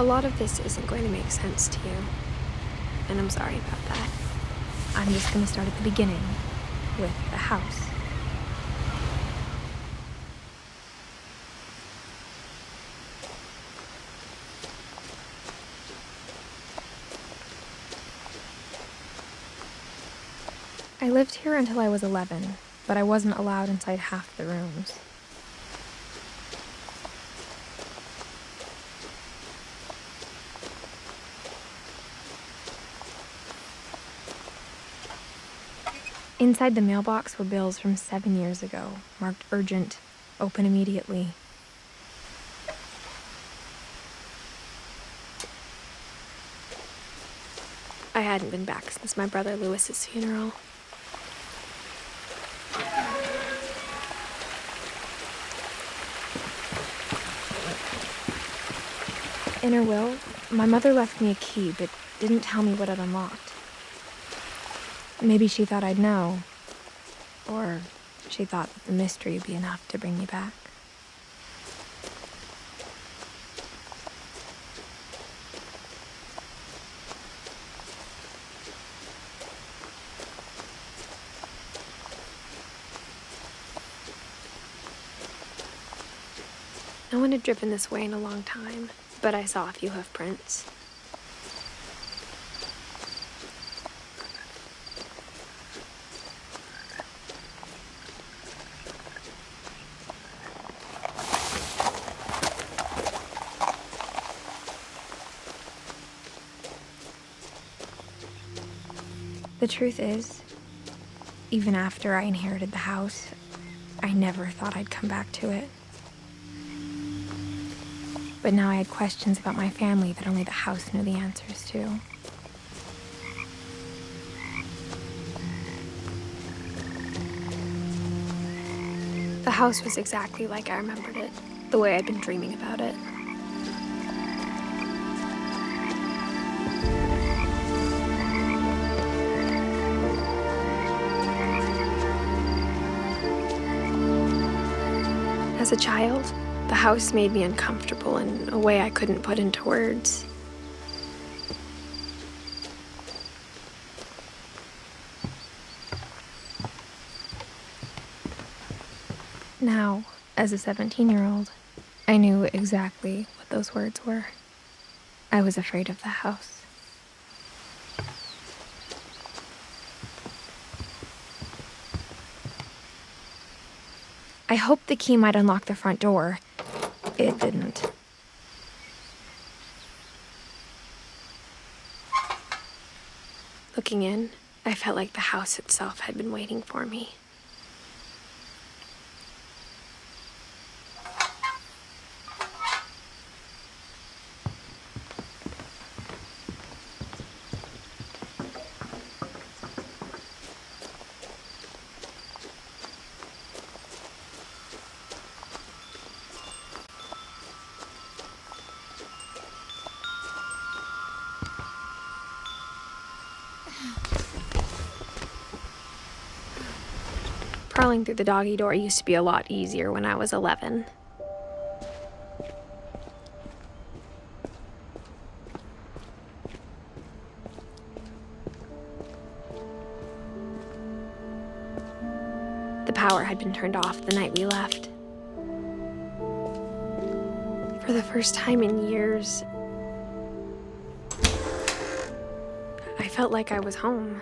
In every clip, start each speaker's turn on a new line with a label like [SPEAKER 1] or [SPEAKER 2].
[SPEAKER 1] A lot of this isn't going to make sense to you, and I'm sorry about that.
[SPEAKER 2] I'm just going to start at the beginning, with the house. I lived here until I was 11, but I wasn't allowed inside half the rooms. Inside the mailbox were bills from 7 years ago, marked urgent, open immediately.
[SPEAKER 1] I hadn't been back since my brother Lewis's funeral.
[SPEAKER 2] In her will, my mother left me a key, but didn't tell me what it unlocked. Maybe she thought I'd know. Or she thought that the mystery would be enough to bring me back.
[SPEAKER 1] No one had driven this way in a long time, but I saw a few hoof prints.
[SPEAKER 2] The truth is, even after I inherited the house, I never thought I'd come back to it. But now I had questions about my family that only the house knew the answers to.
[SPEAKER 1] The house was exactly like I remembered it, the way I'd been dreaming about it. As a child, the house made me uncomfortable in a way I couldn't put into words.
[SPEAKER 2] Now, as a 17-year-old, I knew exactly what those words were. I was afraid of the house. I hoped the key might unlock the front door. It didn't.
[SPEAKER 1] Looking in, I felt like the house itself had been waiting for me. Crawling through the doggy door used to be a lot easier when I was 11. The power had been turned off the night we left. For the first time in years, I felt like I was home.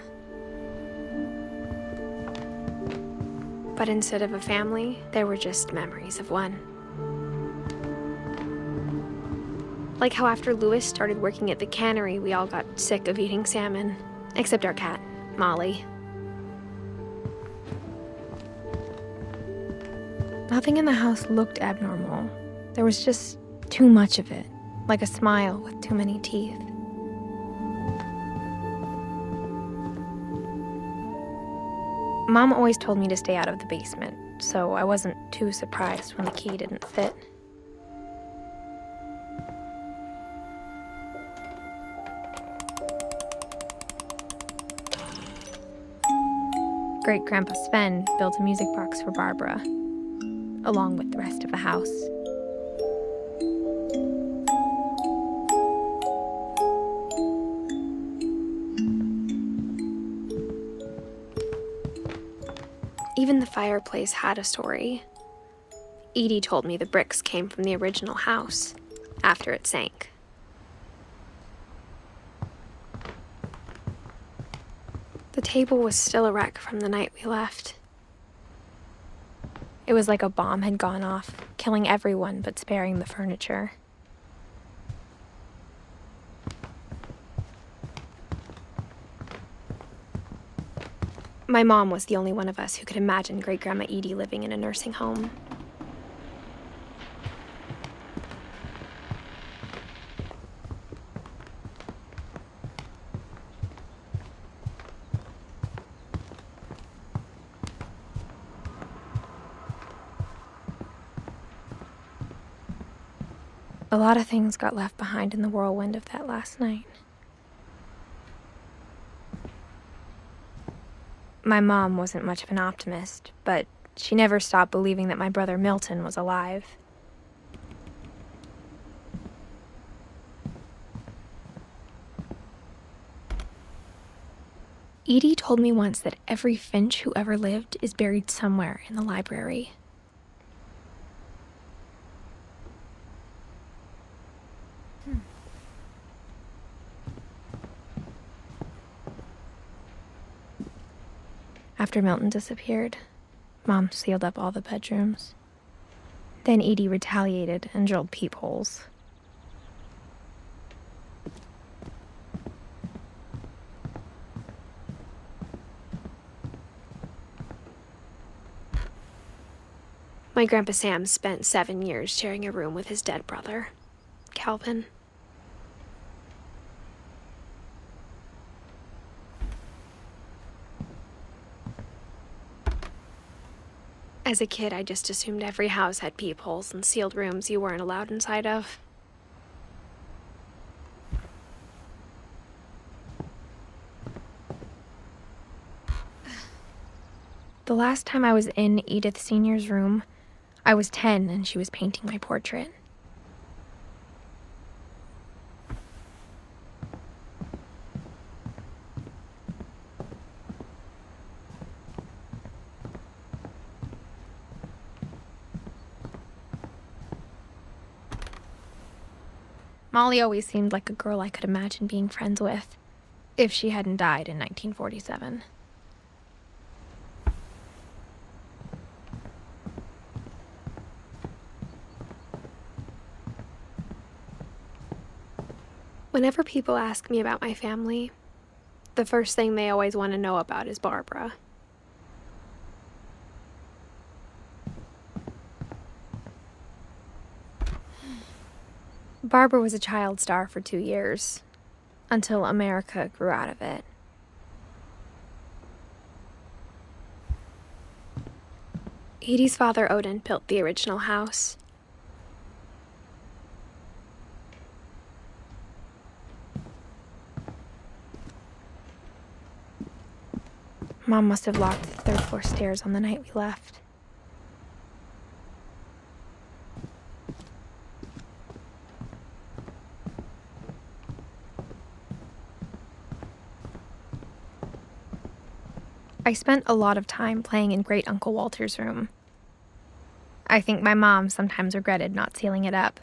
[SPEAKER 1] But instead of a family, there were just memories of one. Like how after Lewis started working at the cannery, we all got sick of eating salmon. Except our cat, Molly.
[SPEAKER 2] Nothing in the house looked abnormal. There was just too much of it, like a smile with too many teeth. Mom always told me to stay out of the basement, so I wasn't too surprised when the key didn't fit. Great-Grandpa Sven built a music box for Barbara, along with the rest of the house.
[SPEAKER 1] Even the fireplace had a story. Eide told me the bricks came from the original house, after it sank. The table was still a wreck from the night we left. It was like a bomb had gone off, killing everyone but sparing the furniture. My mom was the only one of us who could imagine Great-Grandma Eide living in a nursing home. A lot of things got left behind in the whirlwind of that last night. My mom wasn't much of an optimist, but she never stopped believing that my brother Milton was alive. Eide told me once that every Finch who ever lived is buried somewhere in the library. After Milton disappeared, Mom sealed up all the bedrooms. Then Eide retaliated and drilled peepholes. My Grandpa Sam spent 7 years sharing a room with his dead brother, Calvin. As a kid, I just assumed every house had peepholes and sealed rooms you weren't allowed inside of. The last time I was in Edith Sr.'s room, I was 10 and she was painting my portrait. Molly always seemed like a girl I could imagine being friends with, if she hadn't died in 1947. Whenever people ask me about my family, the first thing they always want to know about is Barbara. Barbara was a child star for 2 years, until America grew out of it. Eide's father, Odin, built the original house. Mom must have locked the 3rd floor stairs on the night we left. I spent a lot of time playing in Great Uncle Walter's room. I think my mom sometimes regretted not sealing it up.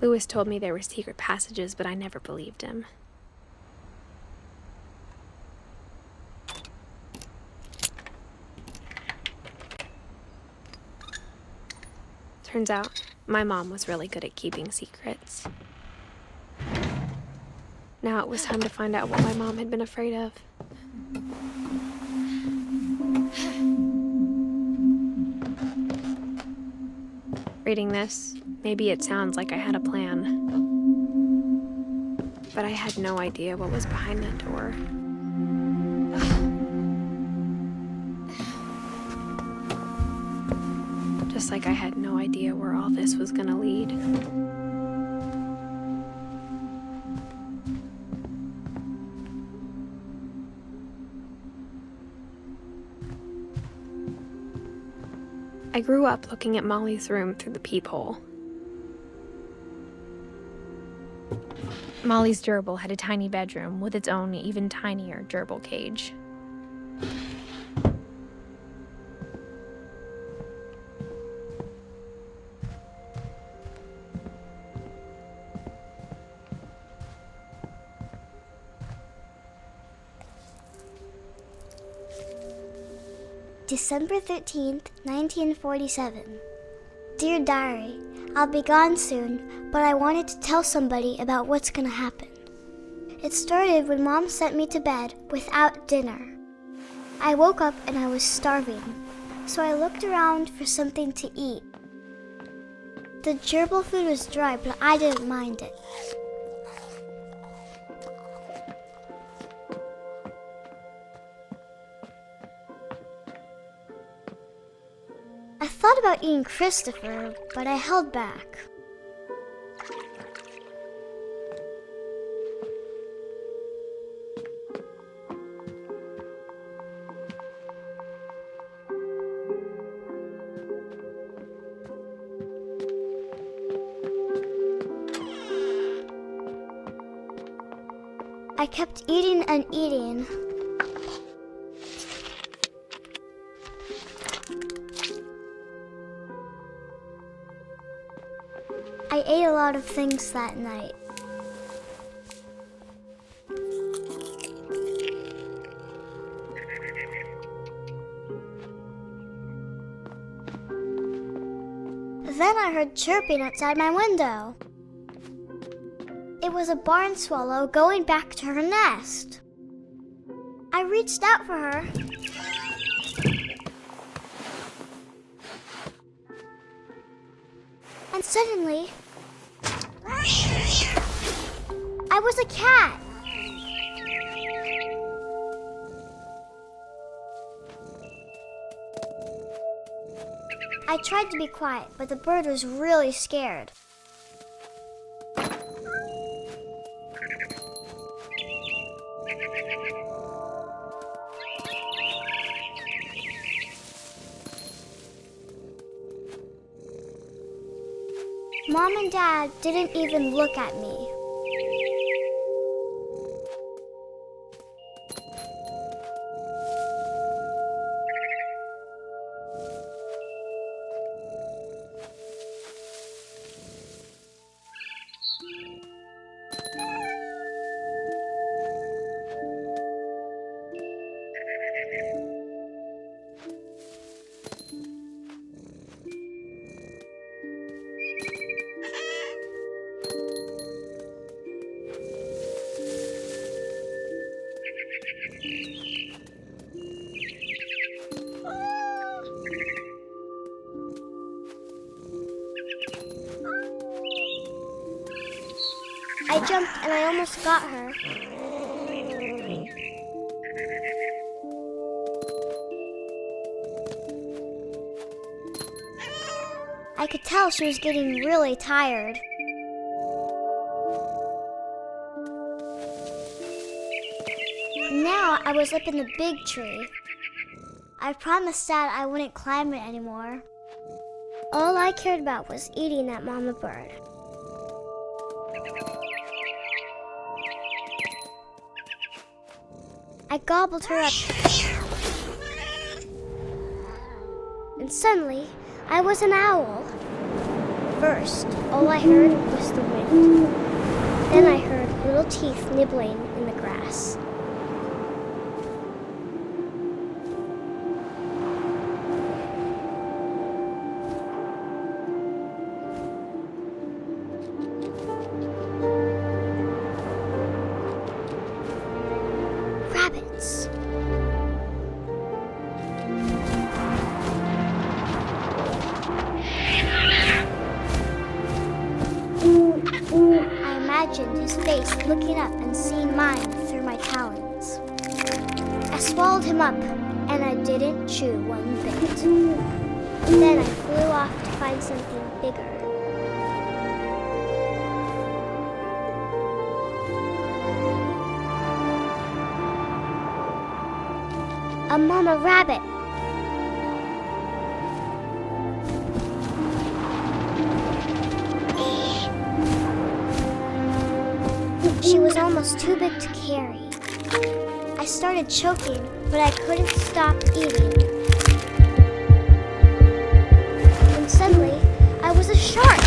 [SPEAKER 1] Lewis told me there were secret passages, but I never believed him. Turns out, my mom was really good at keeping secrets. Now it was time to find out what my mom had been afraid of. Reading this, maybe it sounds like I had a plan. But I had no idea what was behind that door. Just like I had no idea where all this was gonna lead. I grew up looking at Molly's room through the peephole.
[SPEAKER 2] Molly's gerbil had a tiny bedroom with its own even tinier gerbil cage.
[SPEAKER 3] December 13th, 1947. Dear Diary, I'll be gone soon, but I wanted to tell somebody about what's gonna happen. It started when Mom sent me to bed without dinner. I woke up and I was starving, so I looked around for something to eat. The gerbil food was dry, but I didn't mind it. I thought about eating Christopher, but I held back. I kept eating and eating. I ate a lot of things that night. Then I heard chirping outside my window. It was a barn swallow going back to her nest. I reached out for her. And suddenly, I was a cat. I tried to be quiet, but the bird was really scared. Mom and Dad didn't even look at me. I jumped and I almost got her. I could tell she was getting really tired. Now I was up in the big tree. I promised Dad I wouldn't climb it anymore. All I cared about was eating that mama bird. I gobbled her up. And suddenly, I was an owl. First, all I heard was the wind. Then I heard little teeth nibbling in the grass. Rabbits. I imagined his face looking up and seeing mine through my talons. I swallowed him up, and I didn't chew one bit. Then I flew off to find something bigger. A mama rabbit. was too big to carry. I started choking, but I couldn't stop eating. And suddenly, I was a shark.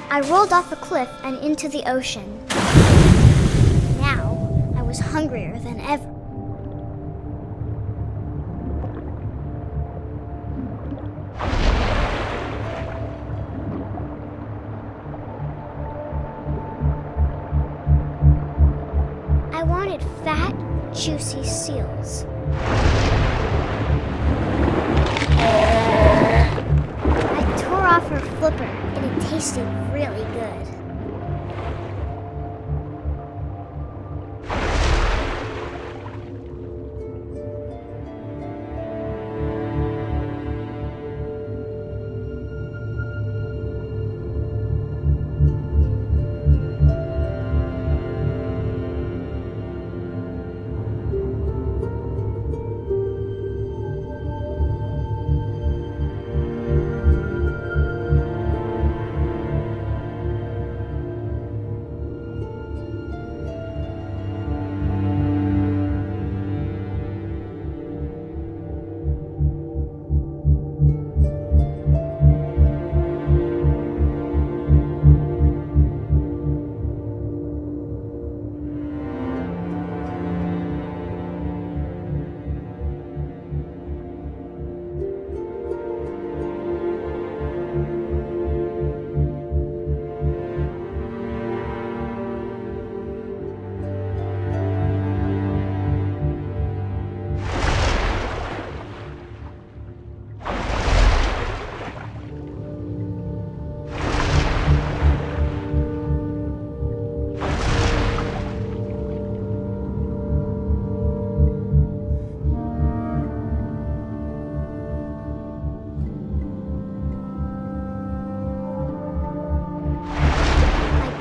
[SPEAKER 3] I rolled off a cliff and into the ocean. Now, I was hungrier than ever. I wanted fat, juicy seals. I tore off her flipper, and it tasted really good.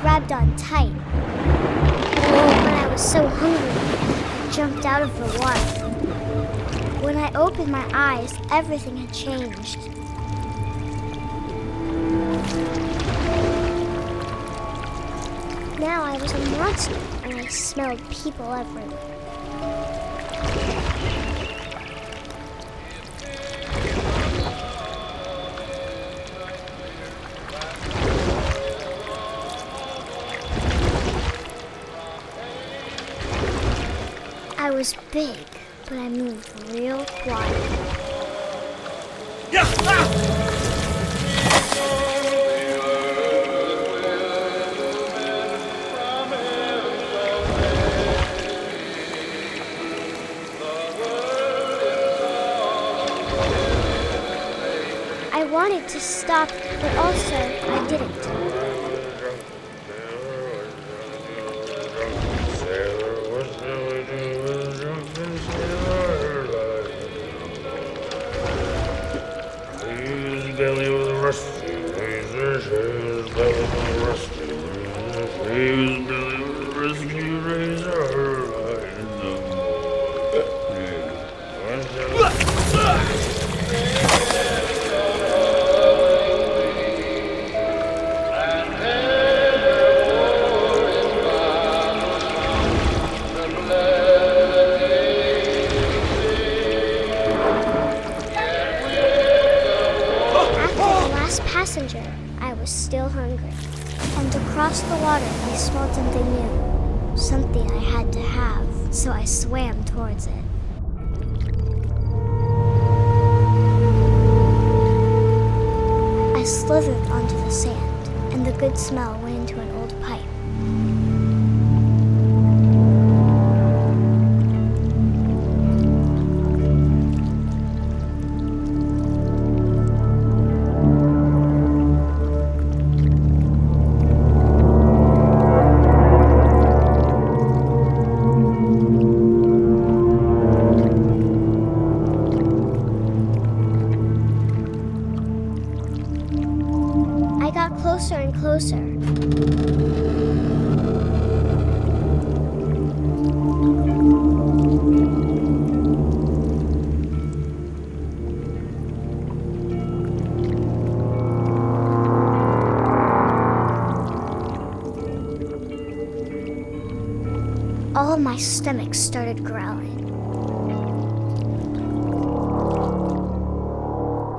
[SPEAKER 3] Grabbed on tight. But I was so hungry, I jumped out of the water. When I opened my eyes, everything had changed. Now I was a monster, and I smelled people everywhere. I was big, but I moved real quiet. I wanted to stop, but also I didn't.
[SPEAKER 4] Belly with a rusty razor, his belly with a rusty razor, his belly with a rusty razor.
[SPEAKER 3] Passenger, I was still hungry. And across the water, I smelled something new. Something I had to have, so I swam towards it. I slithered onto the sand, and the good smell went into an old pipe. closer. All of my stomach started growling.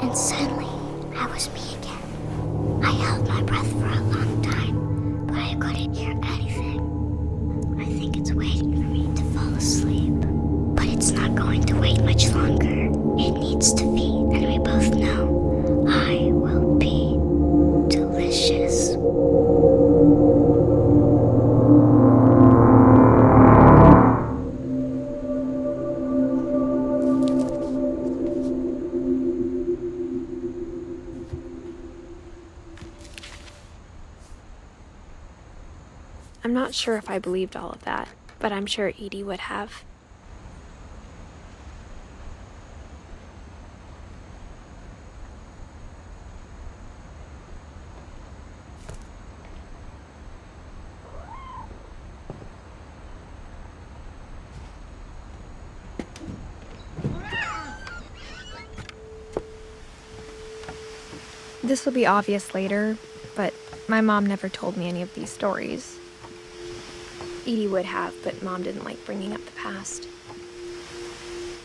[SPEAKER 3] And suddenly, I was me again. I held my breath for a long time, but I couldn't hear anything. I think it's waiting for me to fall asleep. But it's not going to wait much longer. It needs to feed, and we both know I will be delicious.
[SPEAKER 1] I'm not sure if I believed all of that, but I'm sure Eide would have.
[SPEAKER 2] This will be obvious later, but my mom never told me any of these stories.
[SPEAKER 1] Eide would have, but Mom didn't like bringing up the past.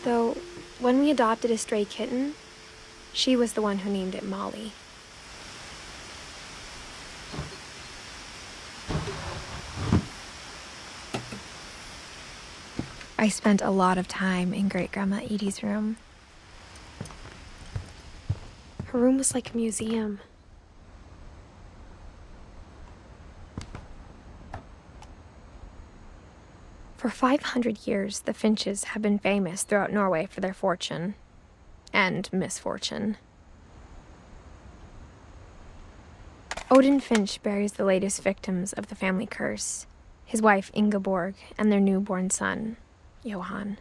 [SPEAKER 1] Though, when we adopted a stray kitten, she was the one who named it Molly.
[SPEAKER 2] I spent a lot of time in Great-Grandma Eide's room.
[SPEAKER 1] Her room was like a museum. For 500 years, the Finches have been famous throughout Norway for their fortune and misfortune. Odin Finch buries the latest victims of the family curse, his wife Ingeborg and their newborn son, Johan.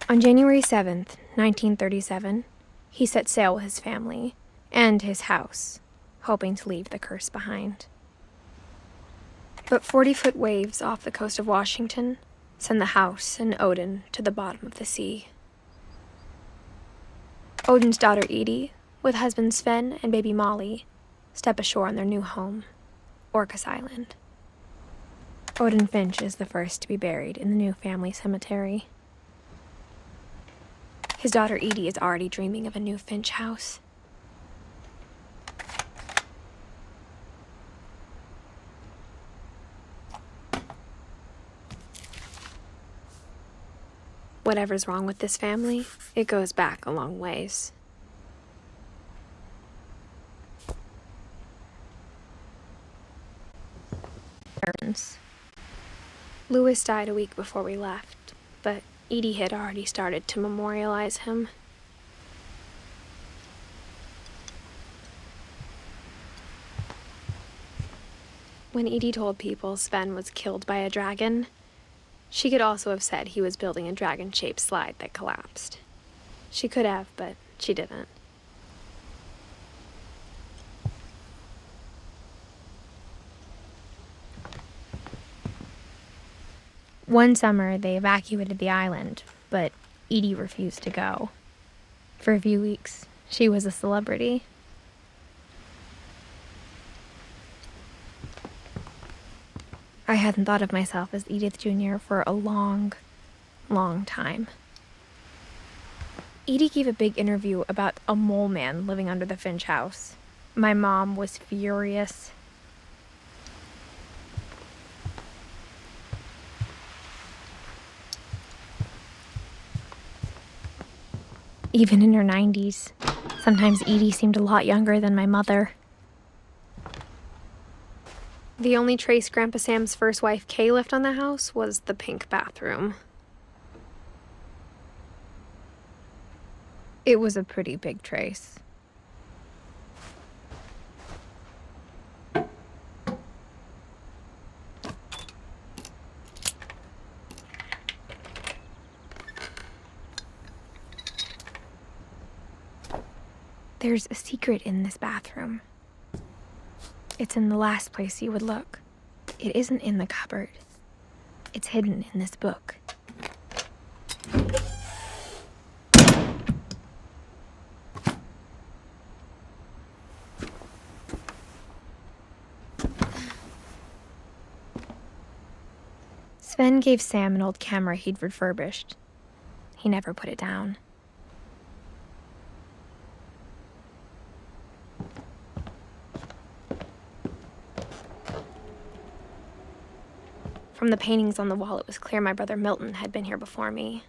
[SPEAKER 1] On January 7th, 1937, he set sail with his family and his house, hoping to leave the curse behind. But 40-foot waves off the coast of Washington send the house and Odin to the bottom of the sea. Odin's daughter Eide, with husband Sven and baby Molly, step ashore on their new home, Orcas Island. Odin Finch is the first to be buried in the new family cemetery. His daughter Eide is already dreaming of a new Finch house. Whatever's wrong with this family, it goes back a long ways. Louis died a week before we left, but Eide had already started to memorialize him. When Eide told people Sven was killed by a dragon, she could also have said he was building a dragon-shaped slide that collapsed. She could have, but she didn't.
[SPEAKER 2] One summer, they evacuated the island, but Eide refused to go. For a few weeks, she was a celebrity. I hadn't thought of myself as Edith Jr. for a long, long time. Eide gave a big interview about a mole man living under the Finch house. My mom was furious. Even in her 90s, sometimes Eide seemed a lot younger than my mother.
[SPEAKER 1] The only trace Grandpa Sam's first wife, Kay, left on the house was the pink bathroom.
[SPEAKER 2] It was a pretty big trace. There's a secret in this bathroom.
[SPEAKER 1] It's in the last place you would look. It isn't in the cupboard. It's hidden in this book. Sven gave Sam an old camera he'd refurbished. He never put it down. From the paintings on the wall, it was clear my brother Milton had been here before me.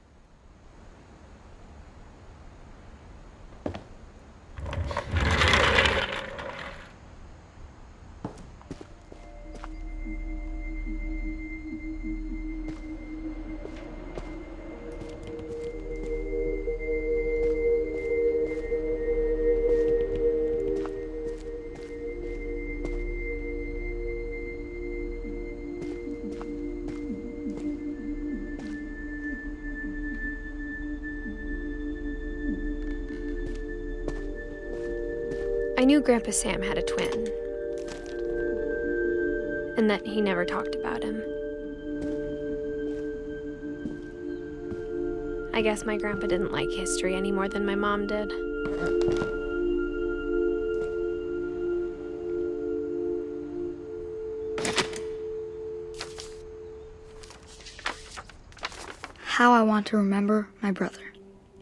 [SPEAKER 1] I knew Grandpa Sam had a twin, and that he never talked about him. I guess my grandpa didn't like history any more than my mom did.
[SPEAKER 5] How I Want to Remember My Brother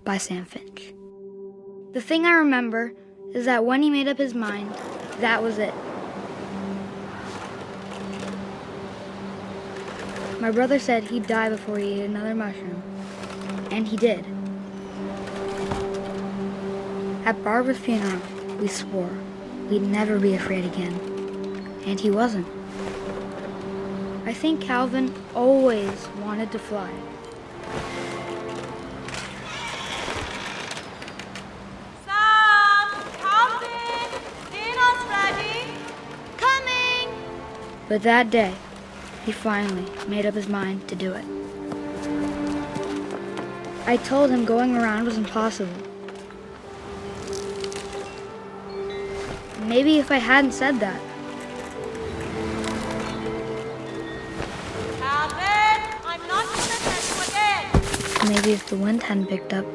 [SPEAKER 5] by Sam Finch. The thing I remember is that when he made up his mind, that was it. My brother said he'd die before he ate another mushroom, and he did. At Barbara's funeral, we swore we'd never be afraid again, and he wasn't. I think Calvin always wanted to fly. But that day, he finally made up his mind to do it. I told him going around was impossible. Maybe if I hadn't said that.
[SPEAKER 6] Calvin, I'm not going to send you again.
[SPEAKER 5] Maybe if the wind hadn't picked up.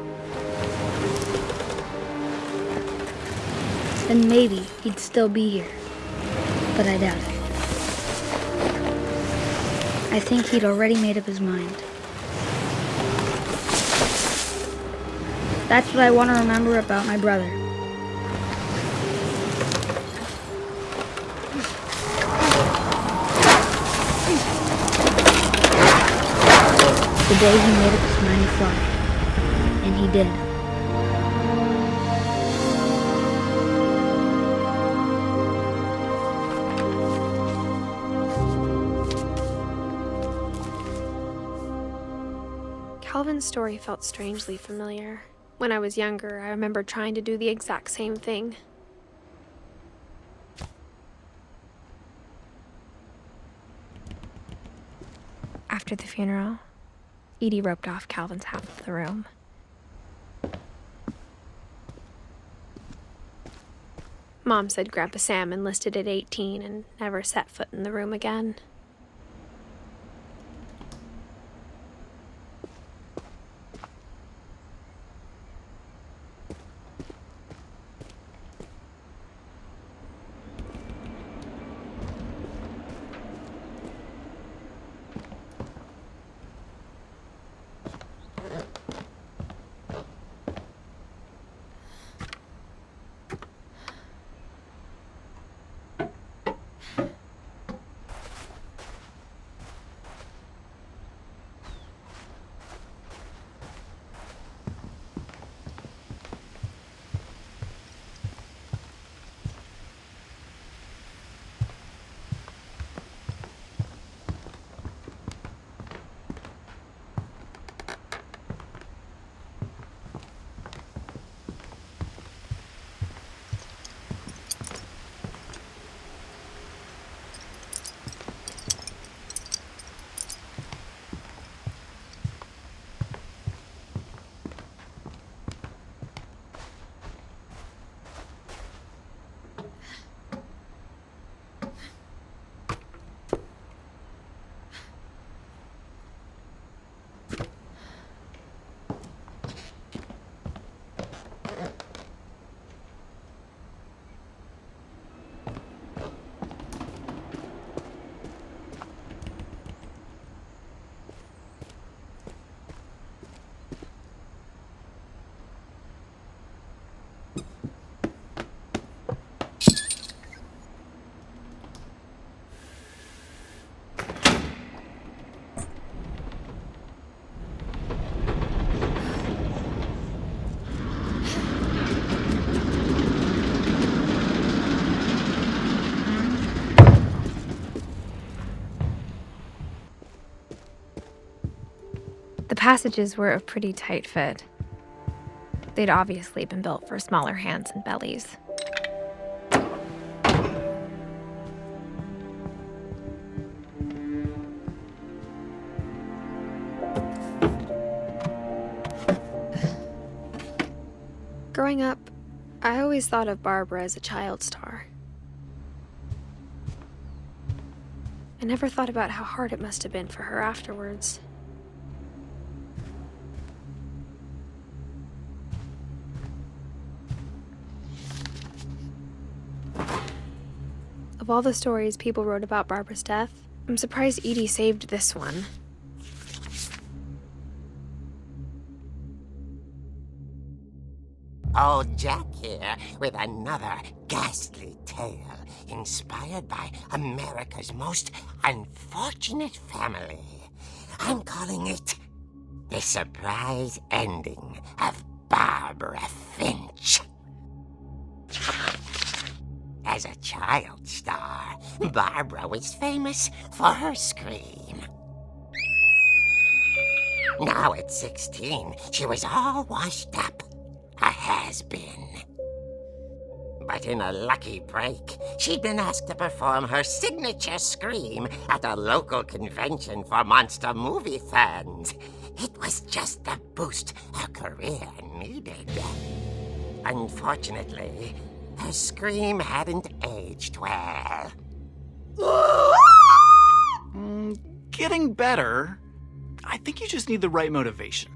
[SPEAKER 5] Then maybe he'd still be here. But I doubt it. I think he'd already made up his mind. That's what I want to remember about my brother. The day he made up his mind to fly. And he did.
[SPEAKER 1] Calvin's story felt strangely familiar. When I was younger, I remember trying to do the exact same thing. After the funeral, Eide roped off Calvin's half of the room. Mom said Grandpa Sam enlisted at 18 and never set foot in the room again. passages were a pretty tight fit. They'd obviously been built for smaller hands and bellies. Growing up, I always thought of Barbara as a child star. I never thought about how hard it must have been for her afterwards. Of all the stories people wrote about Barbara's death, I'm surprised Eide saved this one.
[SPEAKER 7] Old Jack here with another ghastly tale inspired by America's most unfortunate family. I'm calling it The Surprise Ending of Barbara Finch. As a child star, Barbara was famous for her scream. Now at 16, she was all washed up. A has-been. But in a lucky break, she'd been asked to perform her signature scream at a local convention for monster movie fans. It was just the boost her career needed. Unfortunately, her scream hadn't aged well.
[SPEAKER 8] Getting better. I think you just need the right motivation.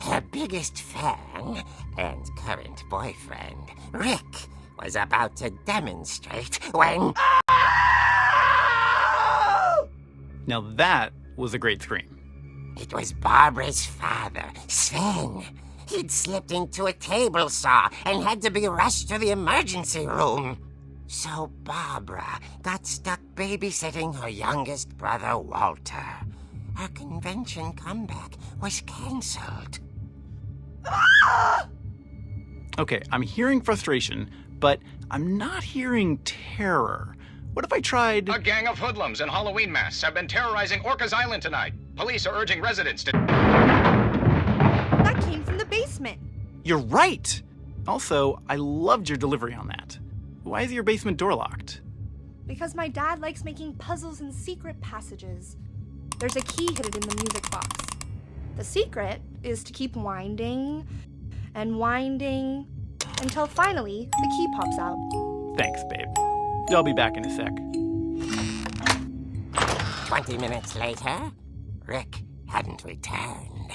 [SPEAKER 7] Her biggest fan and current boyfriend, Rick, was about to demonstrate when...
[SPEAKER 8] Now that was a great scream.
[SPEAKER 7] It was Barbara's father, Sven. He'd slipped into a table saw and had to be rushed to the emergency room. So Barbara got stuck babysitting her youngest brother, Walter. Her convention comeback was cancelled.
[SPEAKER 8] Okay, I'm hearing frustration, but I'm not hearing terror. What if I tried...
[SPEAKER 9] A gang of hoodlums in Halloween masks have been terrorizing Orcas Island tonight. Police are urging residents to...
[SPEAKER 6] That came from the basement.
[SPEAKER 8] You're right! Also, I loved your delivery on that. Why is your basement door locked?
[SPEAKER 6] Because my dad likes making puzzles and secret passages. There's a key hidden in the music box. The secret is to keep winding and winding until finally the key pops out.
[SPEAKER 8] Thanks, babe. I'll be back in a sec.
[SPEAKER 7] 20 minutes later, Rick hadn't returned.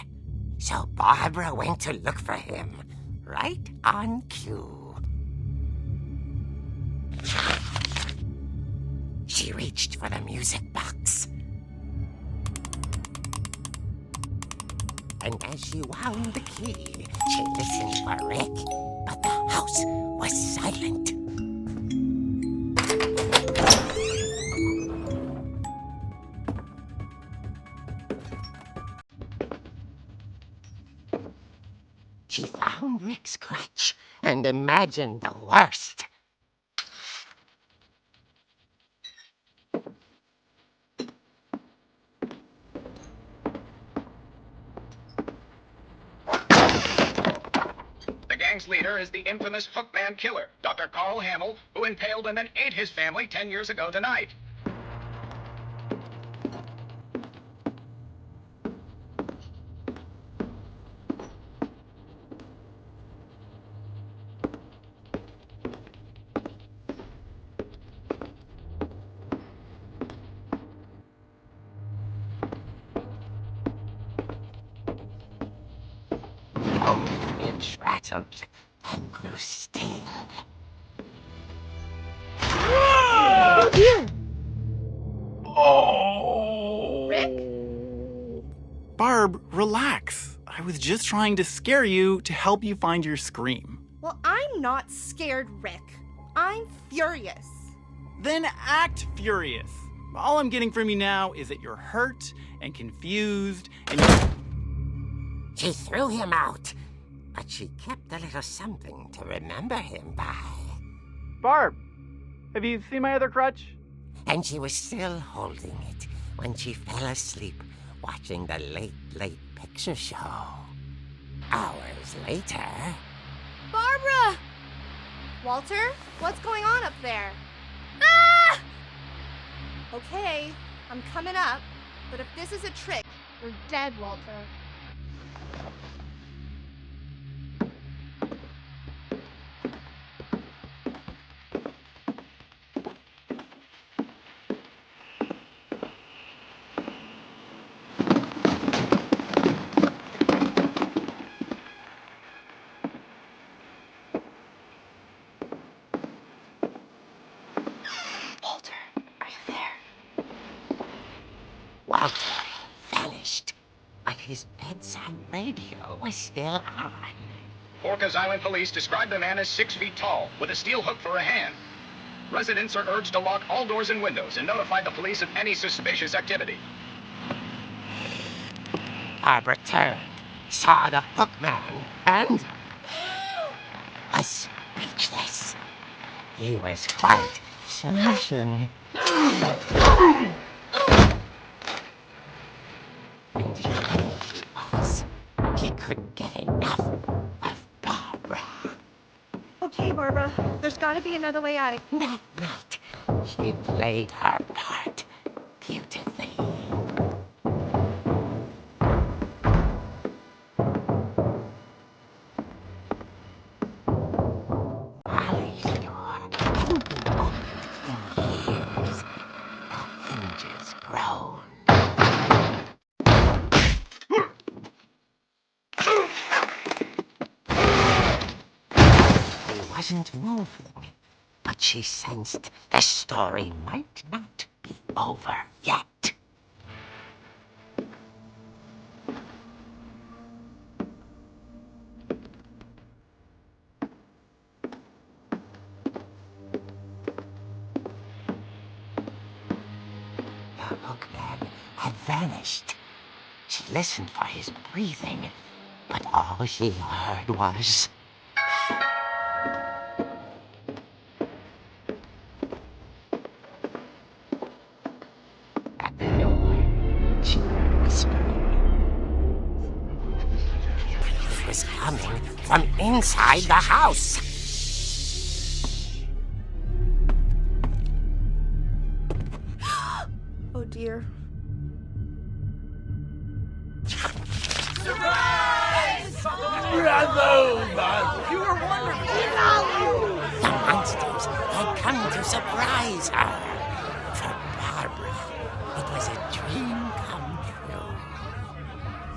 [SPEAKER 7] So Barbara went to look for him, right on cue. She reached for the music box. And as she wound the key, she listened for Rick, but the house was silent. She found Rick's crutch and imagined the worst.
[SPEAKER 9] The gang's leader is the infamous Hookman Killer, Dr. Carl Hamill, who impaled and then ate his family 10 years ago tonight.
[SPEAKER 7] It rattled and grew still.
[SPEAKER 8] Barb, relax. I was just trying to scare you to help you find your scream.
[SPEAKER 6] Well, I'm not scared, Rick. I'm furious.
[SPEAKER 8] Then act furious. All I'm getting from you now is that you're hurt and confused and
[SPEAKER 7] She threw him out, but she kept a little something to remember him by.
[SPEAKER 8] Barb, have you seen my other crutch?
[SPEAKER 7] And she was still holding it when she fell asleep watching the late picture show. Hours later...
[SPEAKER 6] Barbara! Walter, what's going on up there? Ah! Okay, I'm coming up, but if this is a trick, you're dead, Walter.
[SPEAKER 7] Walter vanished, but his bedside radio was still on.
[SPEAKER 9] Orcas Island police described the man as 6 feet tall, with a steel hook for a hand. Residents are urged to lock all doors and windows and notify the police of any suspicious activity.
[SPEAKER 7] Barbara turned, saw the hook man, and was speechless. He was quite smashing. He couldn't get enough of Barbara.
[SPEAKER 6] Okay, Barbara, there's gotta be another way out.
[SPEAKER 7] That night, she played her part beautifully. Holly's door hadn't been opened in years. The hinges groaned. He wasn't moving, but she sensed the story might not be over yet. The hookman had vanished. She listened for his breathing, but all she heard was... At the door, she heard whispering. It was coming from inside the house.
[SPEAKER 6] Oh dear.
[SPEAKER 7] The monsters had come to surprise her. For Barbara, it was a dream come true.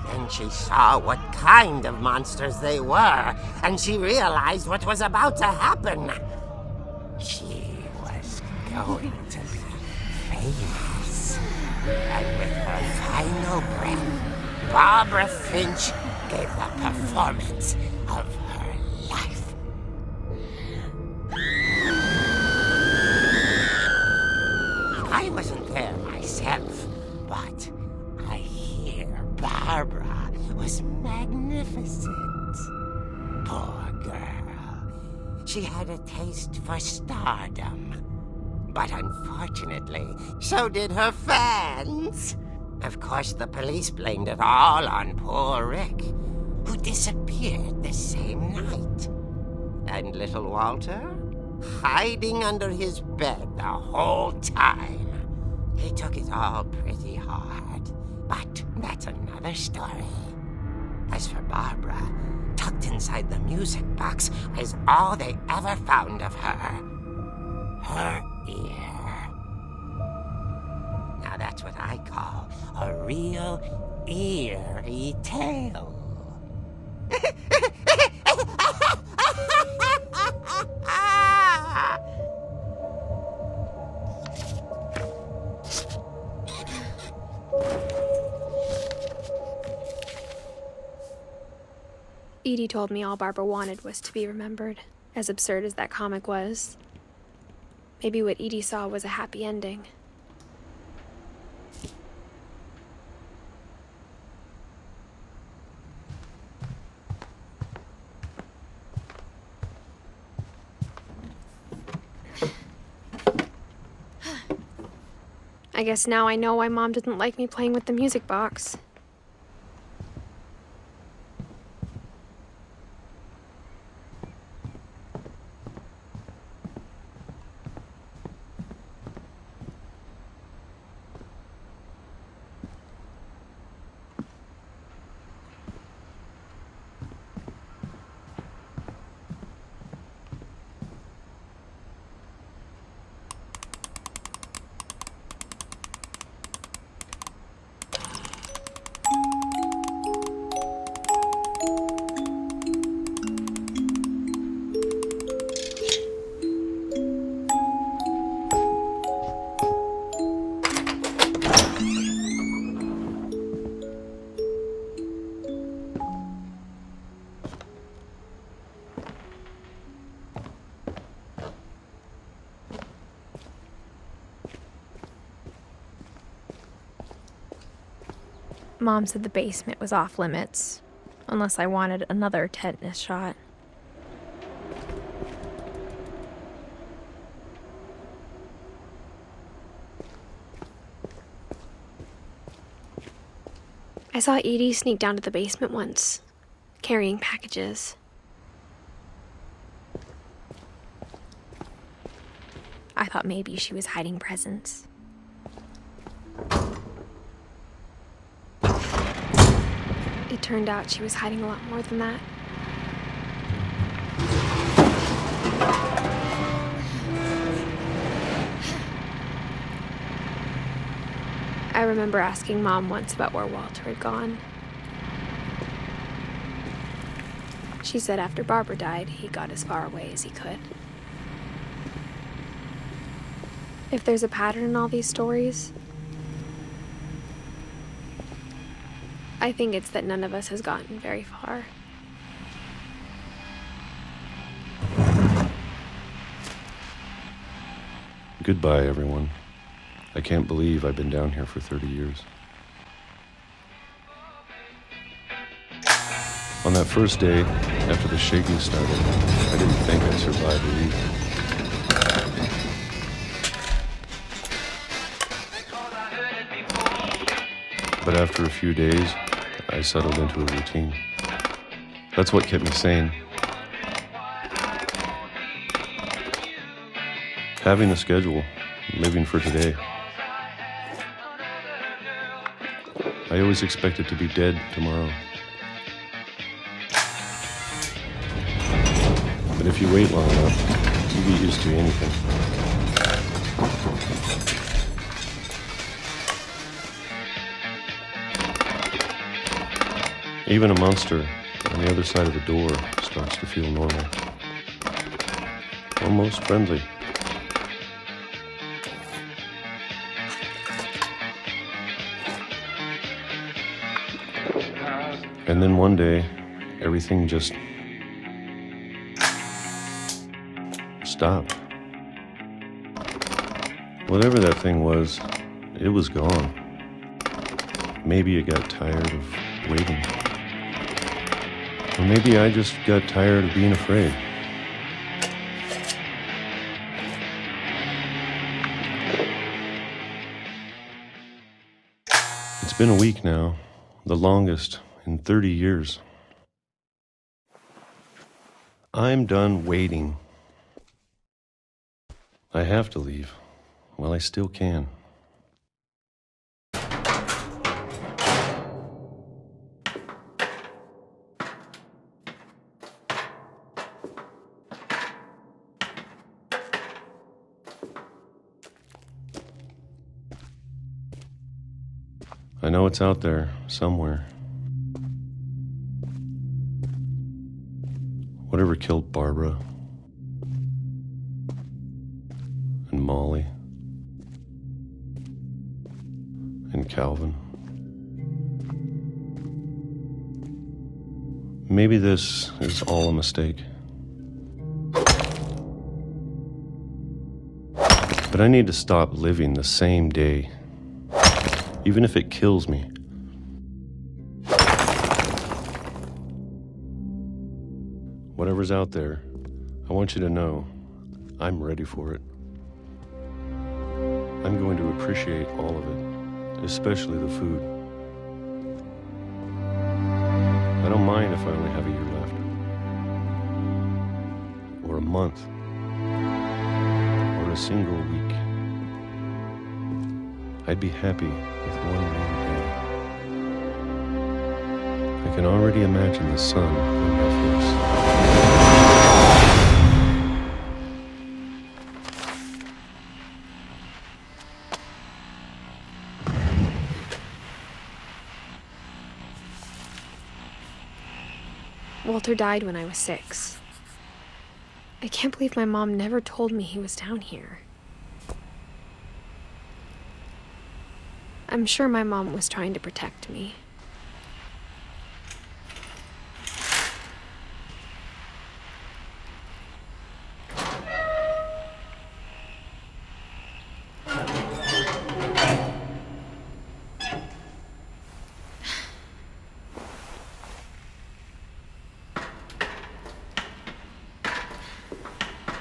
[SPEAKER 7] Then she saw what kind of monsters they were, and she realized what was about to happen. She was going to be famous. And with her final breath, Barbara Finch gave the performance of her life. I wasn't there myself, but I hear Barbara was magnificent. Poor girl. She had a taste for stardom. But unfortunately, so did her fans. Of course, the police blamed it all on poor Rick, who disappeared the same night. And little Walter? Hiding under his bed the whole time. He took it all pretty hard, but that's another story. As for Barbara, tucked inside the music box is all they ever found of her. Her ear. Now that's what I call a real eerie tale.
[SPEAKER 1] Eide told me all Barbara wanted was to be remembered, as absurd as that comic was. Maybe what Eide saw was a happy ending. I guess now I know why Mom didn't like me playing with the music box. Mom said the basement was off limits, unless I wanted another tetanus shot. I saw Eide sneak down to the basement once, carrying packages. I thought maybe she was hiding presents. It turned out she was hiding a lot more than that. I remember asking Mom once about where Walter had gone. She said after Barbara died, he got as far away as he could. If there's a pattern in all these stories, I think it's that none of us has gotten very far.
[SPEAKER 10] Goodbye, everyone. I can't believe I've been down here for 30 years. On that first day, after the shaking started, I didn't think I'd survive a week. But after a few days, I settled into a routine. That's what kept me sane. Having a schedule, living for today. I always expected to be dead tomorrow. But if you wait long enough, you get used to anything. Even a monster on the other side of the door starts to feel normal. Almost friendly. And then one day, everything just stopped. Whatever that thing was, it was gone. Maybe it got tired of waiting. Or maybe I just got tired of being afraid. It's been a week now, the longest in 30 years. I'm done waiting. I have to leave while I still can. I know it's out there somewhere. Whatever killed Barbara and Molly and Calvin. Maybe this is all a mistake. But I need to stop living the same day, even if it kills me. Whatever's out there, I want you to know I'm ready for it. I'm going to appreciate all of it, especially the food. I don't mind if I only have a year left, or a month, or a single week. I'd be happy with one new day. I can already imagine the sun on my face.
[SPEAKER 1] Walter died when I was 6. I can't believe my mom never told me he was down here. I'm sure my mom was trying to protect me.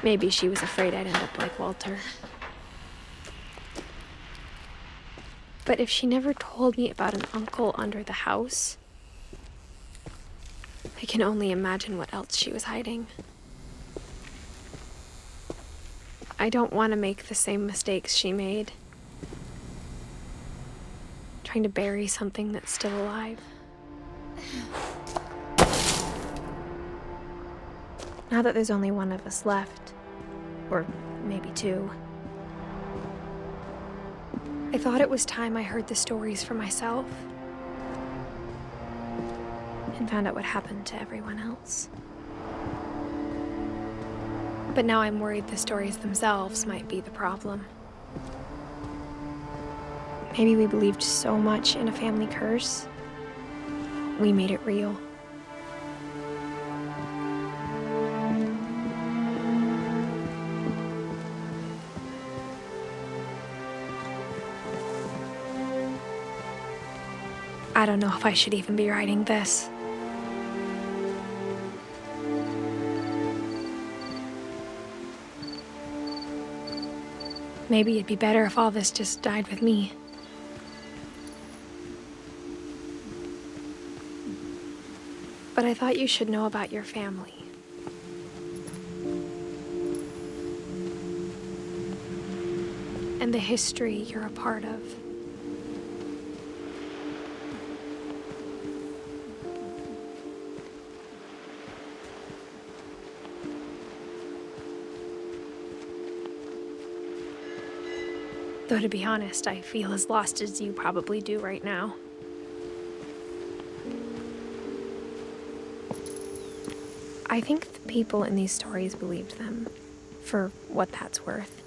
[SPEAKER 1] Maybe she was afraid I'd end up like Walter. But if she never told me about an uncle under the house, I can only imagine what else she was hiding. I don't want to make the same mistakes she made. Trying to bury something that's still alive. Now that there's only one of us left, or maybe two, I thought it was time I heard the stories for myself and found out what happened to everyone else. But now I'm worried the stories themselves might be the problem. Maybe we believed so much in a family curse, we made it real. I don't know if I should even be writing this. Maybe it'd be better if all this just died with me. But I thought you should know about your family. And the history you're a part of. Though to be honest, I feel as lost as you probably do right now. I think the people in these stories believed them, for what that's worth.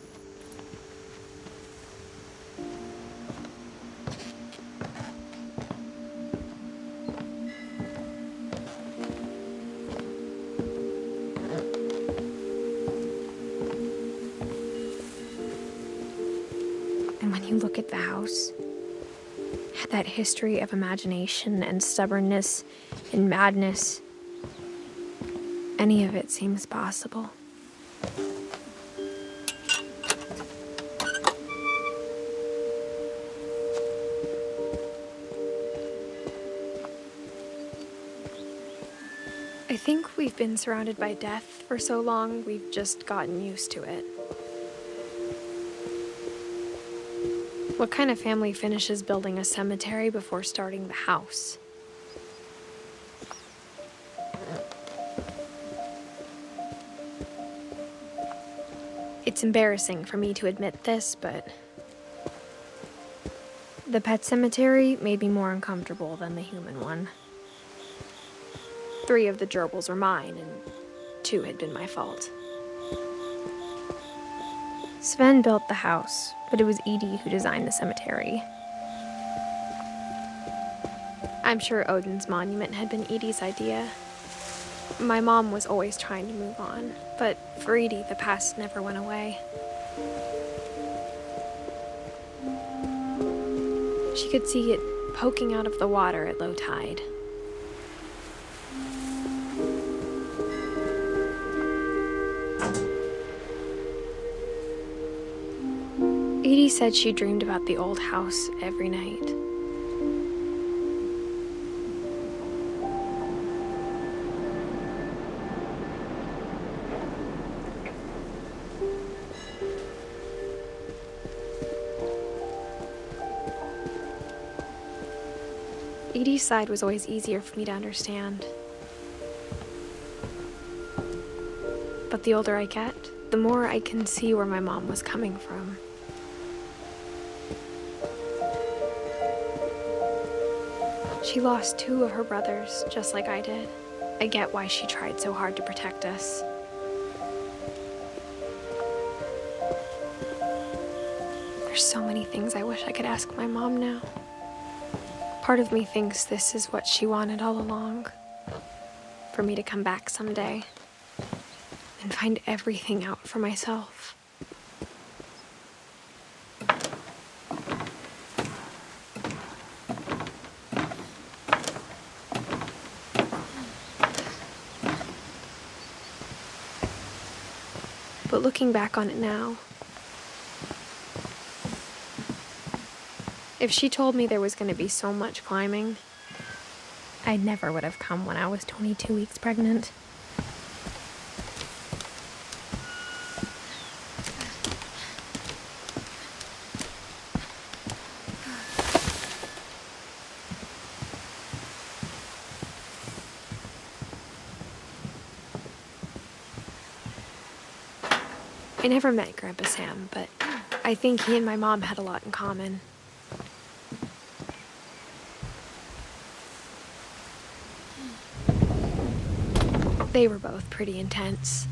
[SPEAKER 1] And when you look at the house, that history of imagination and stubbornness and madness, any of it seems possible. I think we've been surrounded by death for so long, we've just gotten used to it. What kind of family finishes building a cemetery before starting the house? It's embarrassing for me to admit this, but the pet cemetery made me more uncomfortable than the human one. 3 of the gerbils were mine, and 2 had been my fault. Sven built the house, but it was Eide who designed the cemetery. I'm sure Odin's monument had been Eide's idea. My mom was always trying to move on, but for Eide, the past never went away. She could see it poking out of the water at low tide. Eide said she dreamed about the old house every night. Eide's side was always easier for me to understand. But the older I get, the more I can see where my mom was coming from. She lost 2 of her brothers, just like I did. I get why she tried so hard to protect us. There's so many things I wish I could ask my mom now. Part of me thinks this is what she wanted all along. For me to come back someday and find everything out for myself. But looking back on it now, if she told me there was going to be so much climbing, I never would have come when I was 22 weeks pregnant. I never met Grandpa Sam, but I think he and my mom had a lot in common. They were both pretty intense.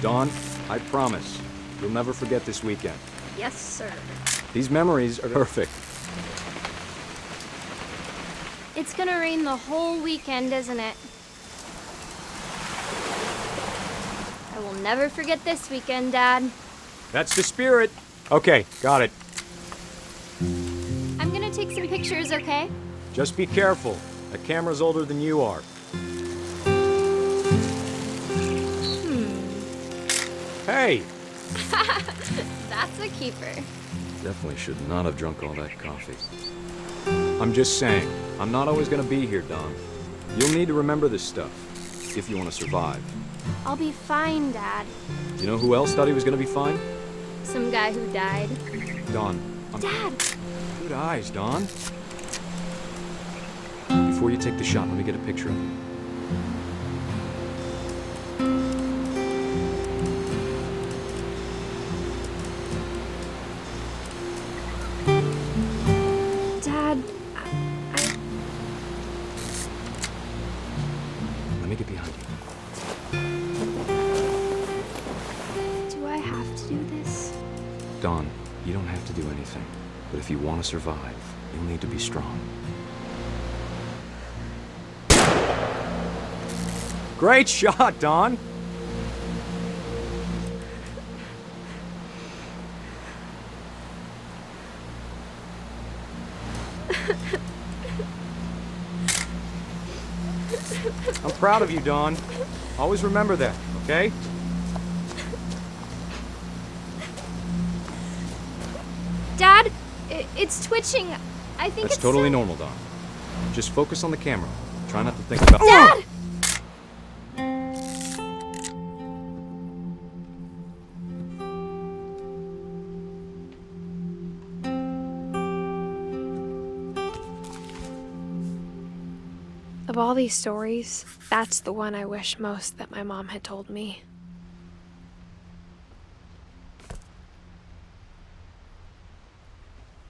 [SPEAKER 11] Dawn, I promise, you'll never forget this weekend.
[SPEAKER 2] Yes, sir.
[SPEAKER 11] These memories are perfect.
[SPEAKER 2] It's gonna rain the whole weekend, isn't it? I will never forget this weekend, Dad.
[SPEAKER 11] That's the spirit. Okay, got it.
[SPEAKER 2] I'm gonna take some pictures, okay?
[SPEAKER 11] Just be careful. That camera's older than you are. Hey!
[SPEAKER 2] That's a keeper.
[SPEAKER 11] Definitely should not have drunk all that coffee. I'm just saying, I'm not always gonna be here, Dawn. You'll need to remember this stuff, if you want to survive.
[SPEAKER 2] I'll be fine, Dad.
[SPEAKER 11] You know who else thought he was gonna be fine?
[SPEAKER 2] Some guy who died.
[SPEAKER 11] Dawn,
[SPEAKER 2] Dad!
[SPEAKER 11] Good eyes, Dawn. Before you take the shot, let me get a picture of you.
[SPEAKER 2] Dad,
[SPEAKER 11] Let me get behind you.
[SPEAKER 2] do I have to do this?
[SPEAKER 11] Dawn, you don't have to do anything. But if you want to survive, you'll need to be strong. Great shot, Dawn! I'm proud of you, Dawn. Always remember that, okay?
[SPEAKER 2] Dad, it's twitching. I think
[SPEAKER 11] That's
[SPEAKER 2] it's
[SPEAKER 11] totally
[SPEAKER 2] so-
[SPEAKER 11] normal, Dawn. Just focus on the camera. Try not to think about—
[SPEAKER 2] Dad!
[SPEAKER 1] Of all these stories, that's the one I wish most that my mom had told me.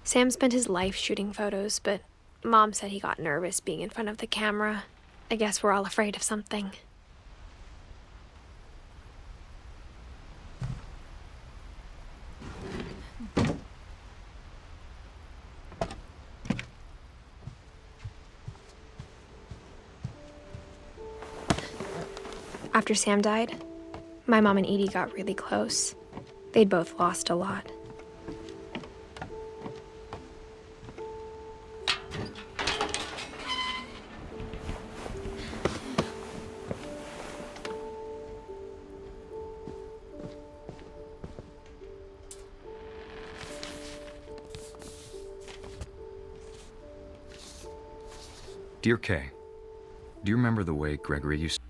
[SPEAKER 1] Sam spent his life shooting photos, but Mom said he got nervous being in front of the camera. I guess we're all afraid of something. After Sam died, my mom and Eide got really close. They'd both lost a lot.
[SPEAKER 12] Dear Kay, do you remember the way Gregory used to—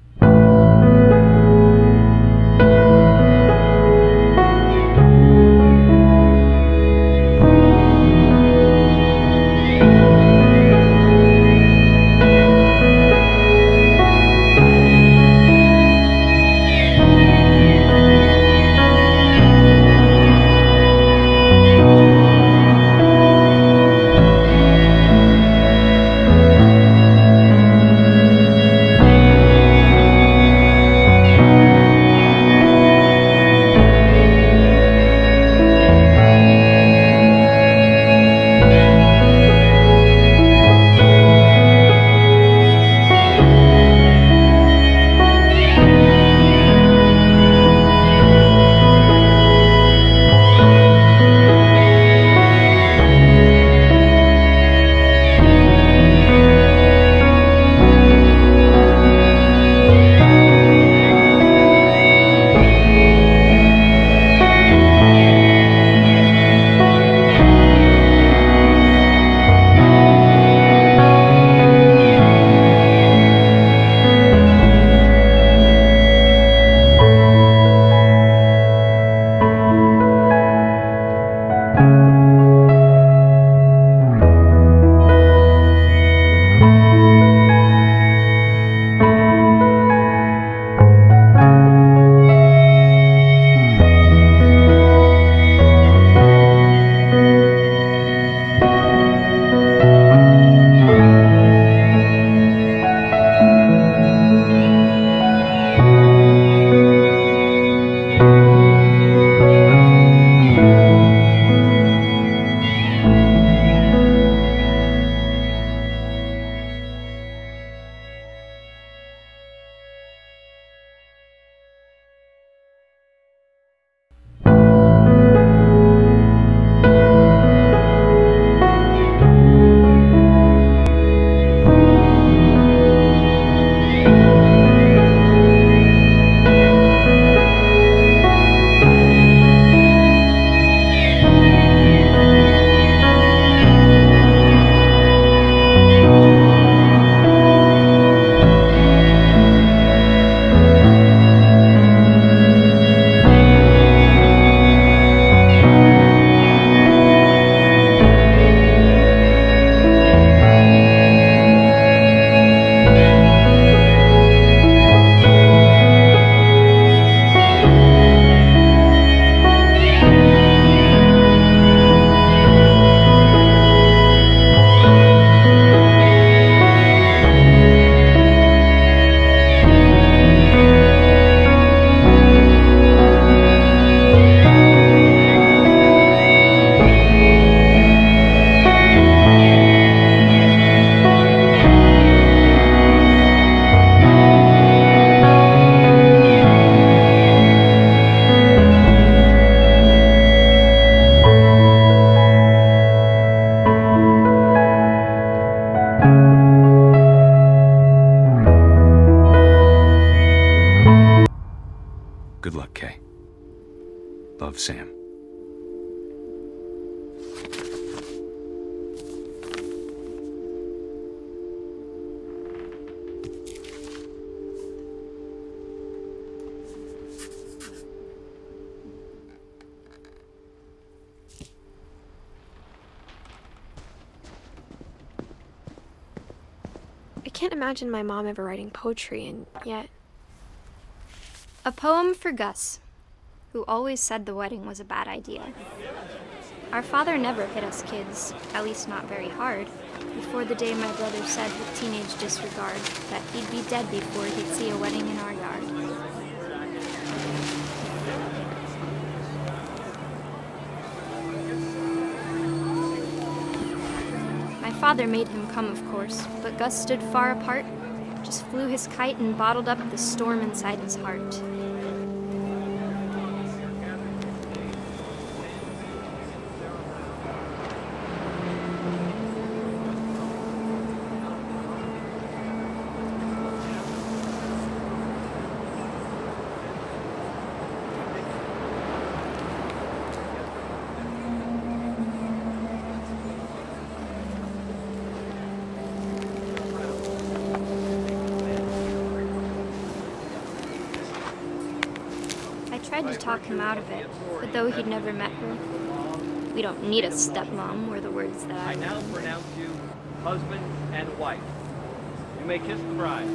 [SPEAKER 12] Sam.
[SPEAKER 1] I can't imagine my mom ever writing poetry, and yet...
[SPEAKER 2] A poem for Gus, who always said the wedding was a bad idea. Our father never hit us kids, at least not very hard, before the day my brother said with teenage disregard that he'd be dead before he'd see a wedding in our yard. My father made him come, of course, but Gus stood far apart, just flew his kite and bottled up the storm inside his heart. I tried to talk him out of it, but though he'd never met her, "We don't need a stepmom," were the words that
[SPEAKER 13] I now pronounce you husband and wife. You may kiss the bride.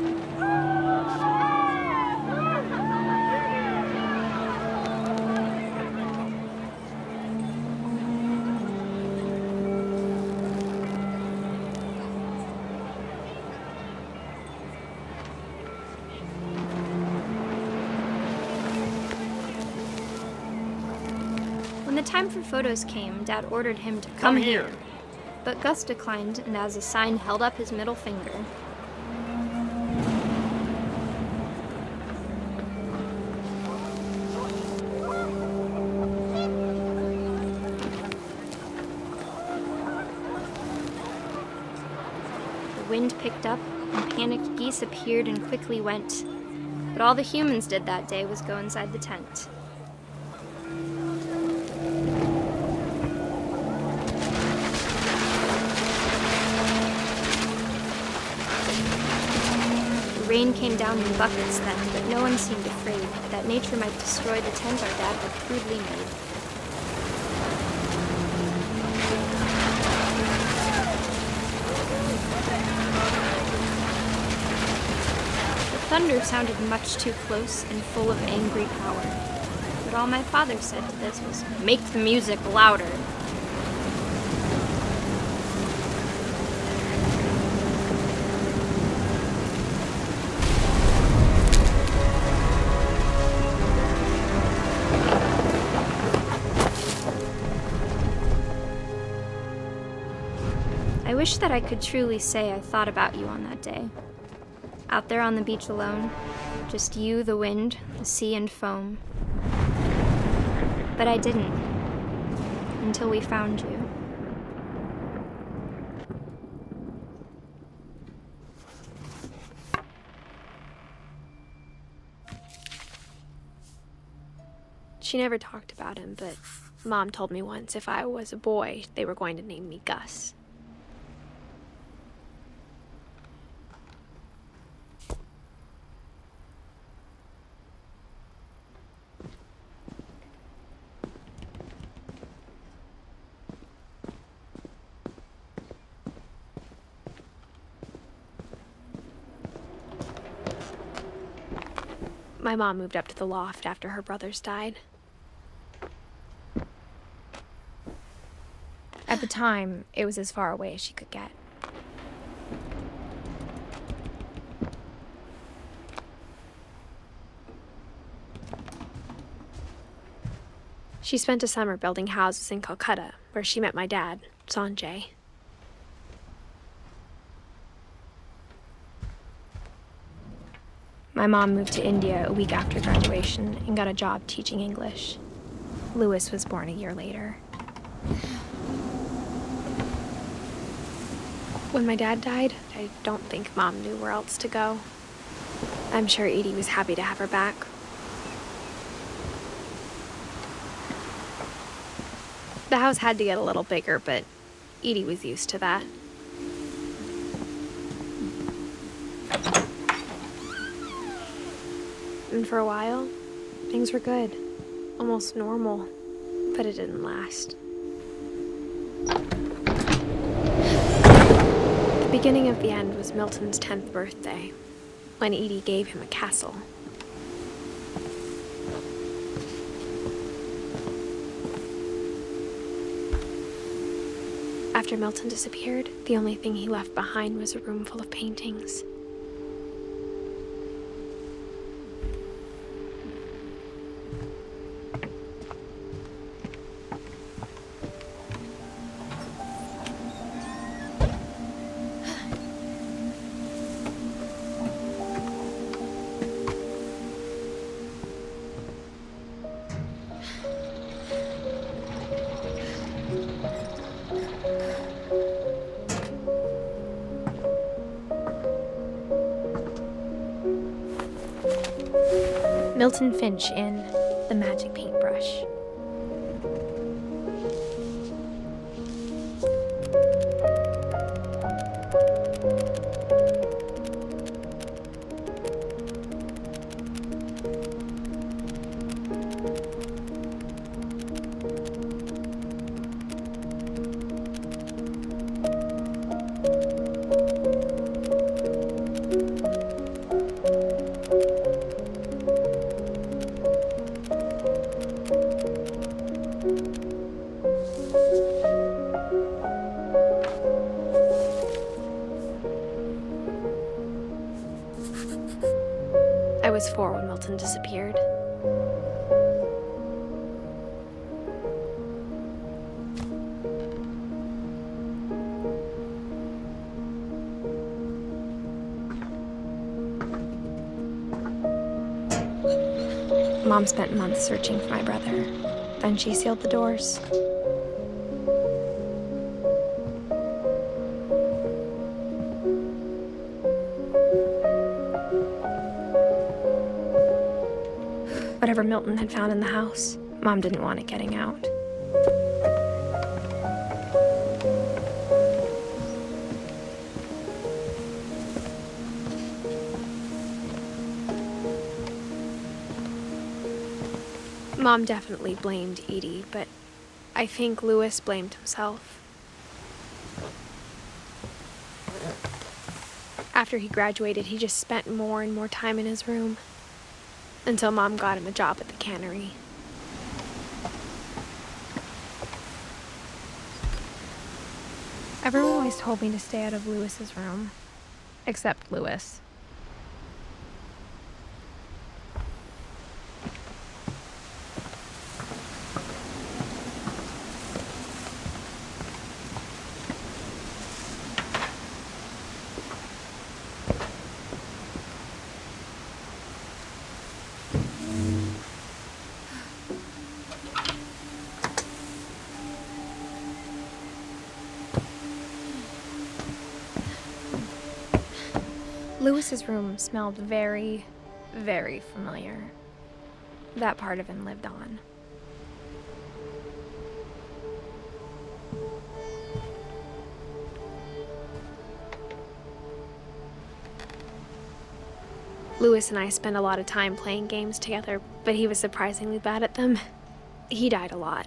[SPEAKER 2] When the time for photos came, Dad ordered him to come here. But Gus declined, and as a sign held up his middle finger. The wind picked up, and panicked geese appeared and quickly went. But all the humans did that day was go inside the tent. Rain came down in buckets then, but no one seemed afraid that nature might destroy the tent our dad had crudely made. The thunder sounded much too close and full of angry power, but all my father said to this was, "Make the music louder." I wish that I could truly say I thought about you on that day. Out there on the beach alone, just you, the wind, the sea, and foam. But I didn't, until we found you.
[SPEAKER 1] She never talked about him, but Mom told me once if I was a boy, they were going to name me Gus. My mom moved up to the loft after her brothers died. At the time, it was as far away as she could get. She spent a summer building houses in Calcutta, where she met my dad, Sanjay. My mom moved to India a week after graduation and got a job teaching English. Louis was born a year later. When my dad died, I don't think Mom knew where else to go. I'm sure Eide was happy to have her back. The house had to get a little bigger, but Eide was used to that. And for a while, things were good. Almost normal. But it didn't last. The beginning of the end was Milton's 10th birthday, when Eide gave him a castle. After Milton disappeared, the only thing he left behind was a room full of paintings. Milton Finch in The Magic Paintbrush. I was 4 when Milton disappeared. Mom spent months searching for my brother. Then she sealed the doors. Whatever Milton had found in the house, Mom didn't want it getting out. Mom definitely blamed Eide, but I think Louis blamed himself. After he graduated, he just spent more and more time in his room. Until Mom got him a job at the cannery. Everyone always told me to stay out of Louis's room. Except Louis. Louis's room smelled very, very familiar. That part of him lived on. Louis and I spent a lot of time playing games together, but he was surprisingly bad at them. He died a lot.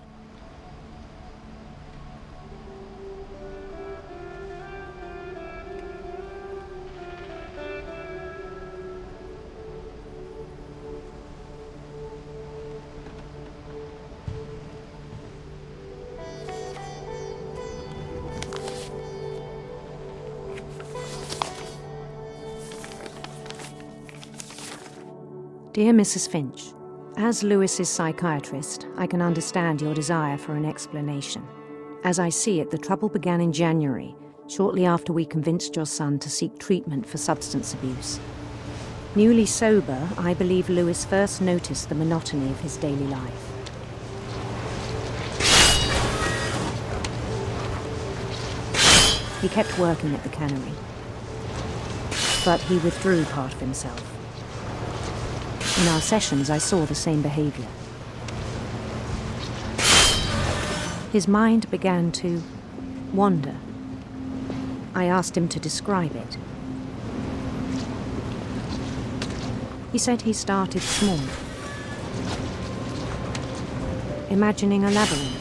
[SPEAKER 14] Dear Mrs. Finch, as Louis's psychiatrist, I can understand your desire for an explanation. As I see it, the trouble began in January, shortly after we convinced your son to seek treatment for substance abuse. Newly sober, I believe Louis first noticed the monotony of his daily life. He kept working at the cannery, but he withdrew part of himself. In our sessions, I saw the same behavior. His mind began to wander. I asked him to describe it. He said he started small, imagining a labyrinth.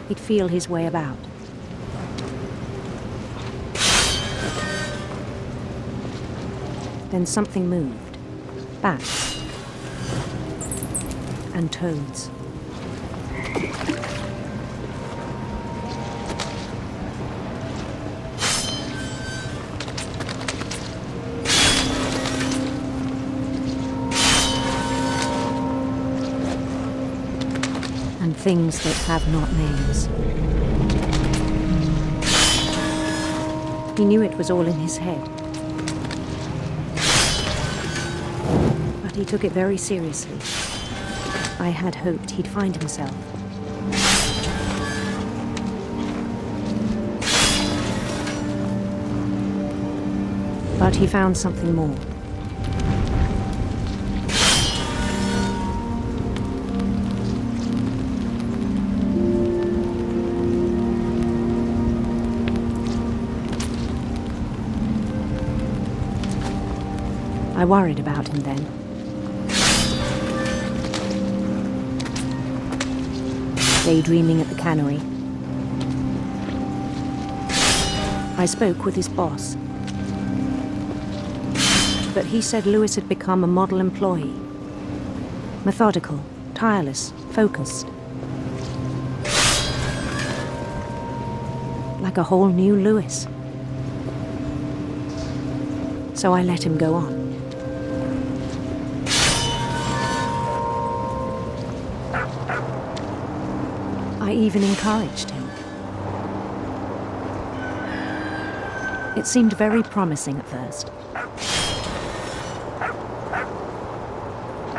[SPEAKER 14] He'd feel his way about. Then something moved. Bats. And toads. And things that have not names. He knew it was all in his head. But he took it very seriously. I had hoped he'd find himself. But he found something more. I worried about him then. Daydreaming at the cannery. I spoke with his boss. But he said Lewis had become a model employee. Methodical, tireless, focused. Like a whole new Lewis. So I let him go on. I even encouraged him. It seemed very promising at first.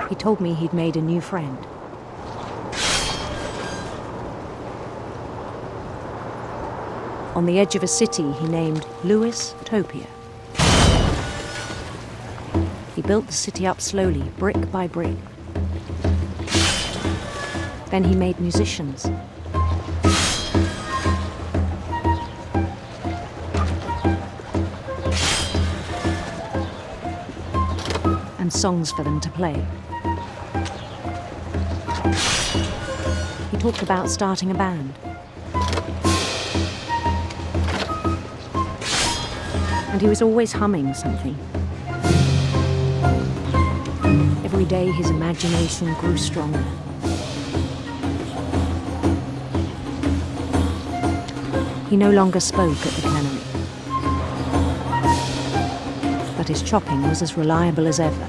[SPEAKER 14] He told me he'd made a new friend. On the edge of a city he named Lewis Topia. He built the city up slowly, brick by brick. Then he made musicians. And songs for them to play. He talked about starting a band. And he was always humming something. Every day his imagination grew stronger. He no longer spoke at the cannery. But his chopping was as reliable as ever.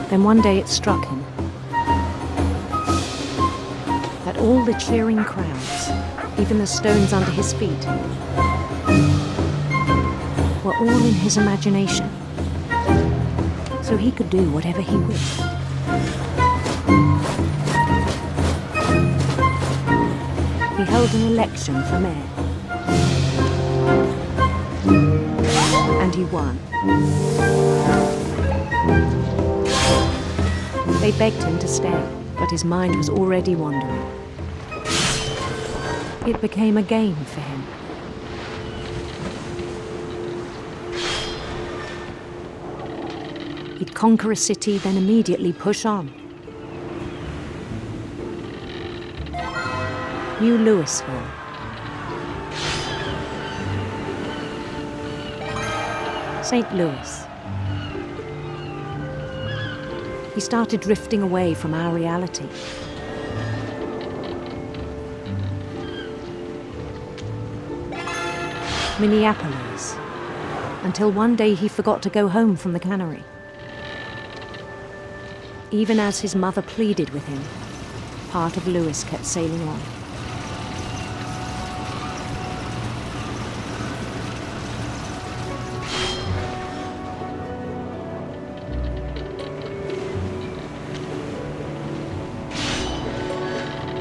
[SPEAKER 14] Then one day it struck him that all the cheering crowds, even the stones under his feet, were all in his imagination, so he could do whatever he wished. He held an election for mayor. And he won. They begged him to stay, but his mind was already wandering. It became a game for him. He'd conquer a city, then immediately push on. New Louisville. St. Louis. He started drifting away from our reality. Minneapolis, until one day he forgot to go home from the cannery. Even as his mother pleaded with him, part of Lewis kept sailing on.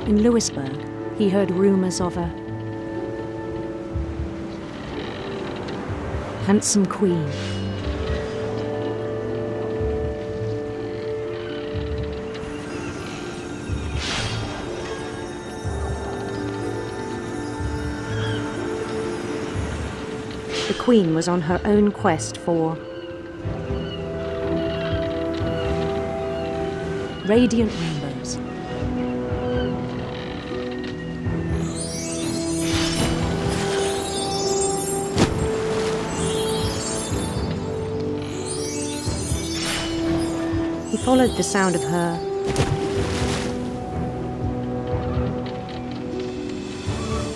[SPEAKER 14] In Lewisburg, he heard rumors of a handsome queen. the Queen was on her own quest for radiant rainbows. He followed the sound of her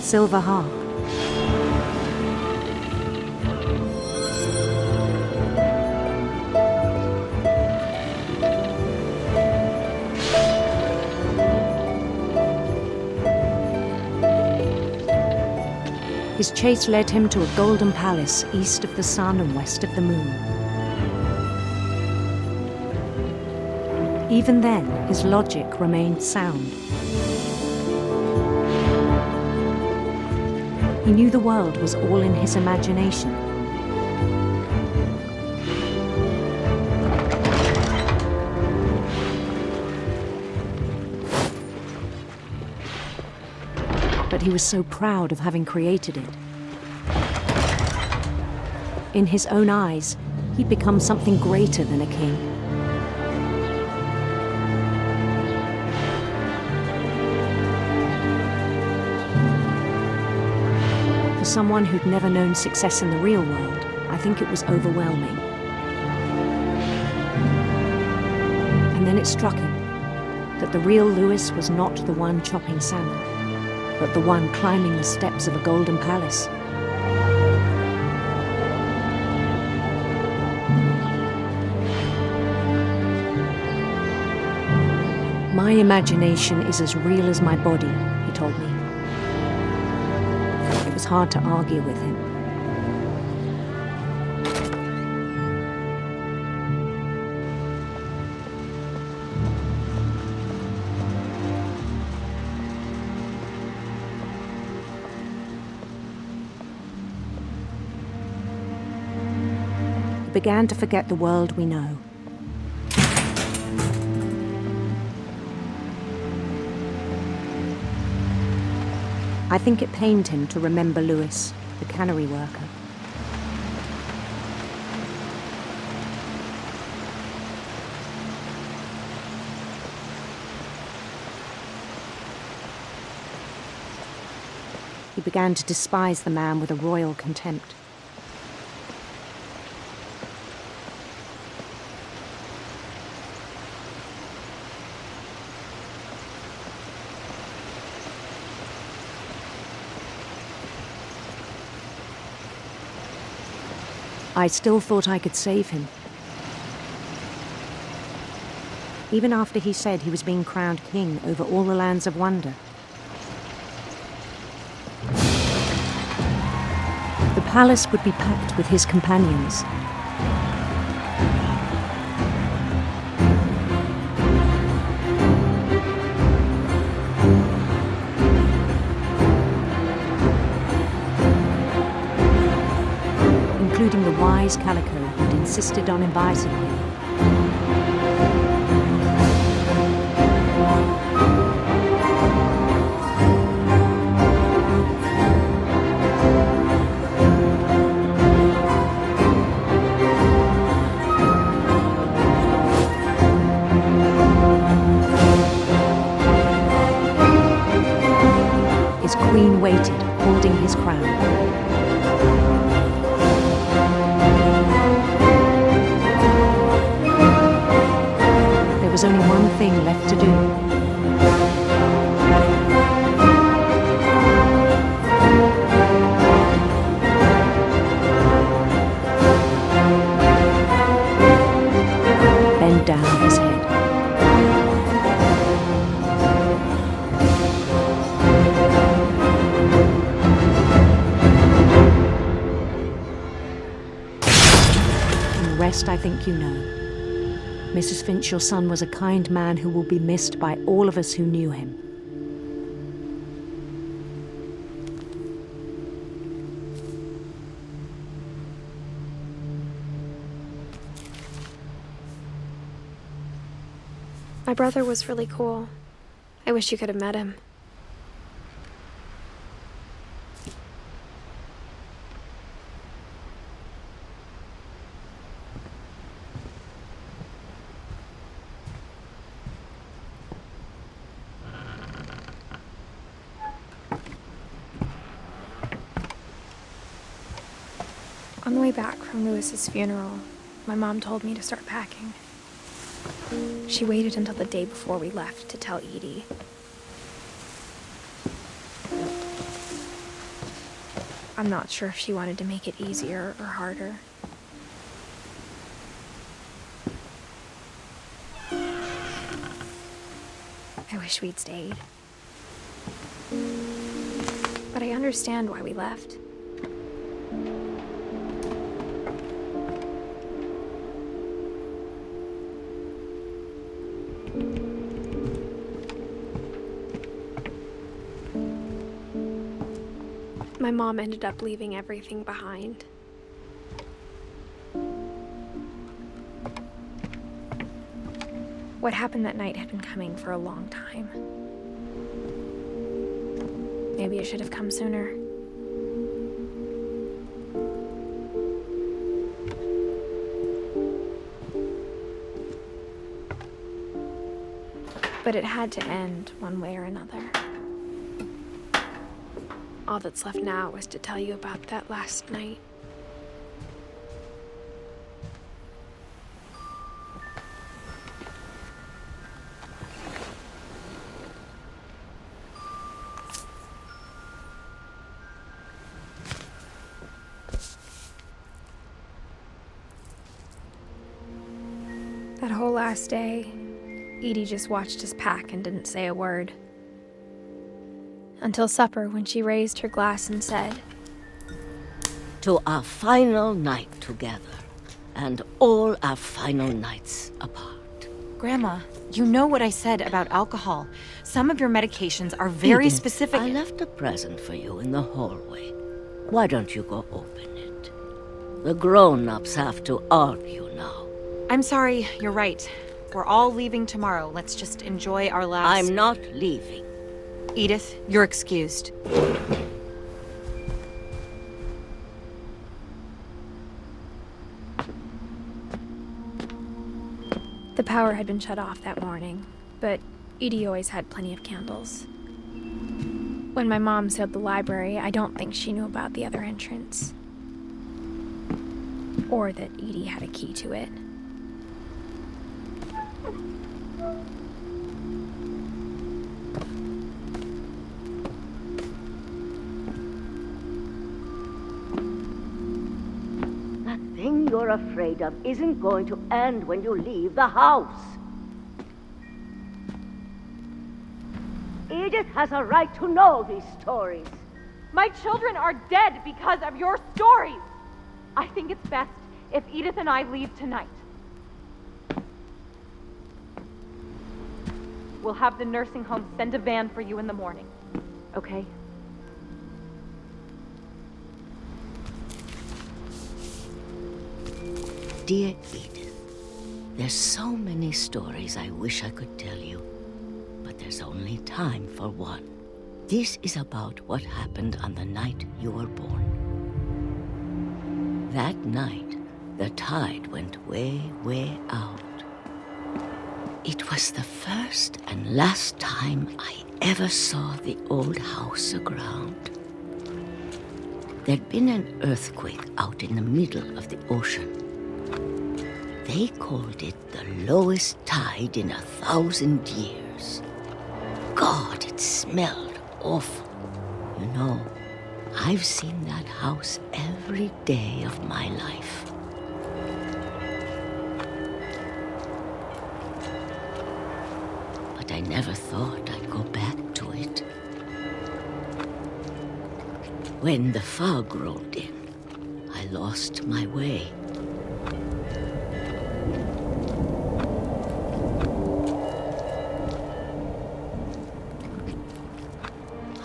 [SPEAKER 14] silver harp. His chase led him to a golden palace east of the sun and west of the moon. Even then, his logic remained sound. He knew the world was all in his imagination. But he was so proud of having created it. In his own eyes, he'd become something greater than a king. For someone who'd never known success in the real world, I think it was overwhelming. And then it struck him that the real Lewis was not the one chopping salmon, but the one climbing the steps of a golden palace. My imagination is as real as my body, he told me. It was hard to argue with him. He began to forget the world we know. I think it pained him to remember Lewis, the cannery worker. He began to despise the man with a royal contempt. I still thought I could save him. Even after he said he was being crowned king over all the lands of wonder. The palace would be packed with his companions. Including the wise Calico who'd insisted on inviting him. His queen waited, holding his crown. There was only one thing left to do. Bend down his head. And the rest I think you know. Mrs. Finch, your son was a kind man who will be missed by all of us who knew him.
[SPEAKER 1] My brother was really cool. I wish you could have met him. On the way back from Lewis's funeral, my mom told me to start packing. She waited until the day before we left to tell Eide. I'm not sure if she wanted to make it easier or harder. I wish we'd stayed. But I understand why we left. My mom ended up leaving everything behind. What happened that night had been coming for a long time. Maybe it should have come sooner. But it had to end one way or another. All that's left now is to tell you about that last night. That whole last day, Eide just watched us pack and didn't say a word. Until supper, when she raised her glass and said,
[SPEAKER 15] "To our final night together, and all our final nights apart."
[SPEAKER 16] Grandma, you know what I said about alcohol. Some of your medications are very
[SPEAKER 15] Edith,
[SPEAKER 16] specific.
[SPEAKER 15] I left a present for you in the hallway. Why don't you go open it? The grown-ups have to argue now.
[SPEAKER 16] I'm sorry, you're right. We're all leaving tomorrow. Let's just enjoy our last...
[SPEAKER 15] I'm not leaving.
[SPEAKER 16] Edith, you're excused.
[SPEAKER 1] The power had been shut off that morning, but Eide always had plenty of candles. When my mom sealed the library, I don't think she knew about the other entrance. Or that Eide had a key to it.
[SPEAKER 15] The thing you're afraid of isn't going to end when you leave the house. Edith has a right to know these stories.
[SPEAKER 17] My children are dead because of your stories. I think it's best if Edith and I leave tonight. We'll have the nursing home send a van for you in the morning, okay?
[SPEAKER 15] Dear Edith, there's so many stories I wish I could tell you, but there's only time for one. This is about what happened on the night you were born. That night, the tide went way, way out. It was the first and last time I ever saw the old house aground. There'd been an earthquake out in the middle of the ocean. They called it the lowest tide in 1,000 years. God, it smelled awful. You know, I've seen that house every day of my life. But I never thought I'd go back to it. When the fog rolled in, I lost my way.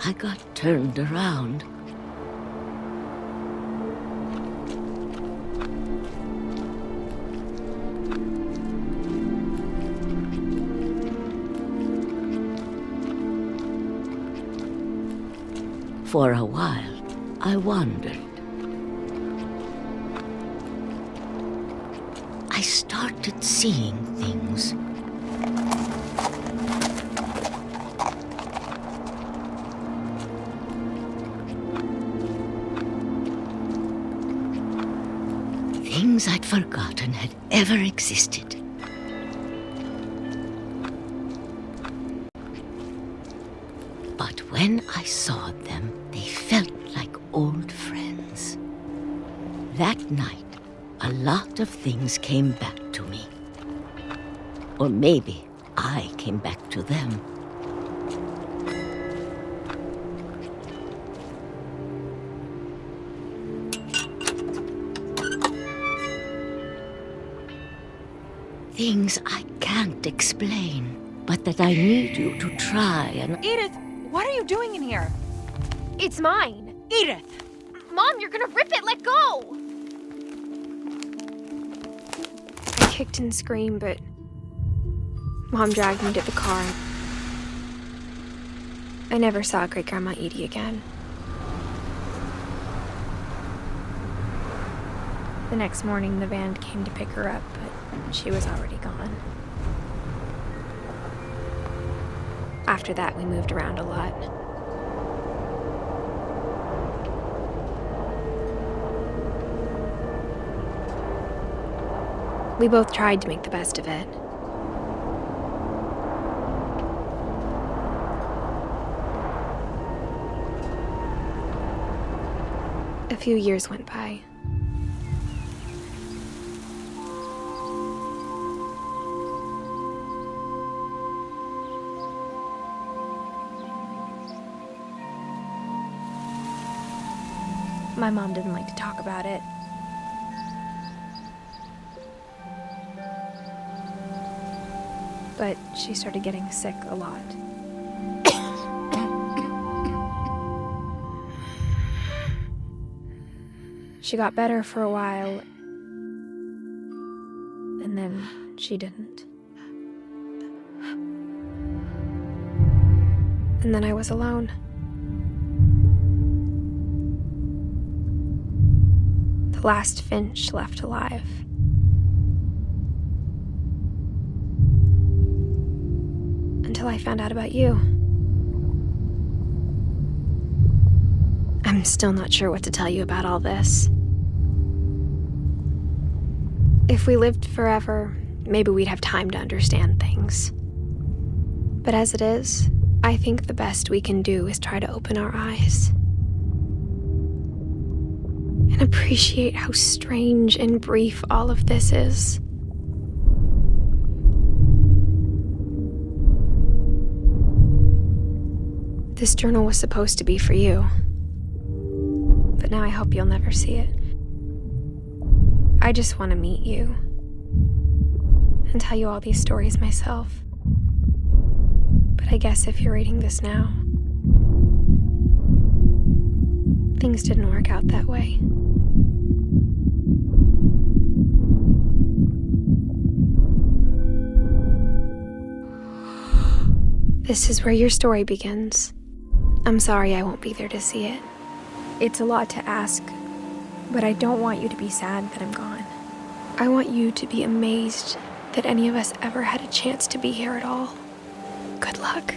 [SPEAKER 15] I got turned around. For a while, I wandered. I started seeing things. things I'd forgotten had ever existed. But when I saw them, they felt like old friends. That night, a lot of things came back to me. Or maybe I came back to them. Things I can't explain, but that I need you to try and...
[SPEAKER 17] Edith, what are you doing in here?
[SPEAKER 1] It's mine.
[SPEAKER 17] Edith!
[SPEAKER 1] Mom, you're gonna rip it! Let go! I kicked and screamed, but Mom dragged me to the car. I never saw Great-Grandma Eide again. The next morning, the van came to pick her up, but she was already gone. After that, we moved around a lot. We both tried to make the best of it. A few years went by. My mom didn't like to talk about it. But she started getting sick a lot. She got better for a while, and then she didn't. And then I was alone. The last Finch left alive. Until I found out about you. I'm still not sure what to tell you about all this. If we lived forever, maybe we'd have time to understand things. But as it is, I think the best we can do is try to open our eyes. And appreciate how strange and brief all of this is. This journal was supposed to be for you. But now I hope you'll never see it. I just want to meet you. And tell you all these stories myself. But I guess if you're reading this now, things didn't work out that way. This is where your story begins. I'm sorry I won't be there to see it. It's a lot to ask, but I don't want you to be sad that I'm gone. I want you to be amazed that any of us ever had a chance to be here at all. Good luck.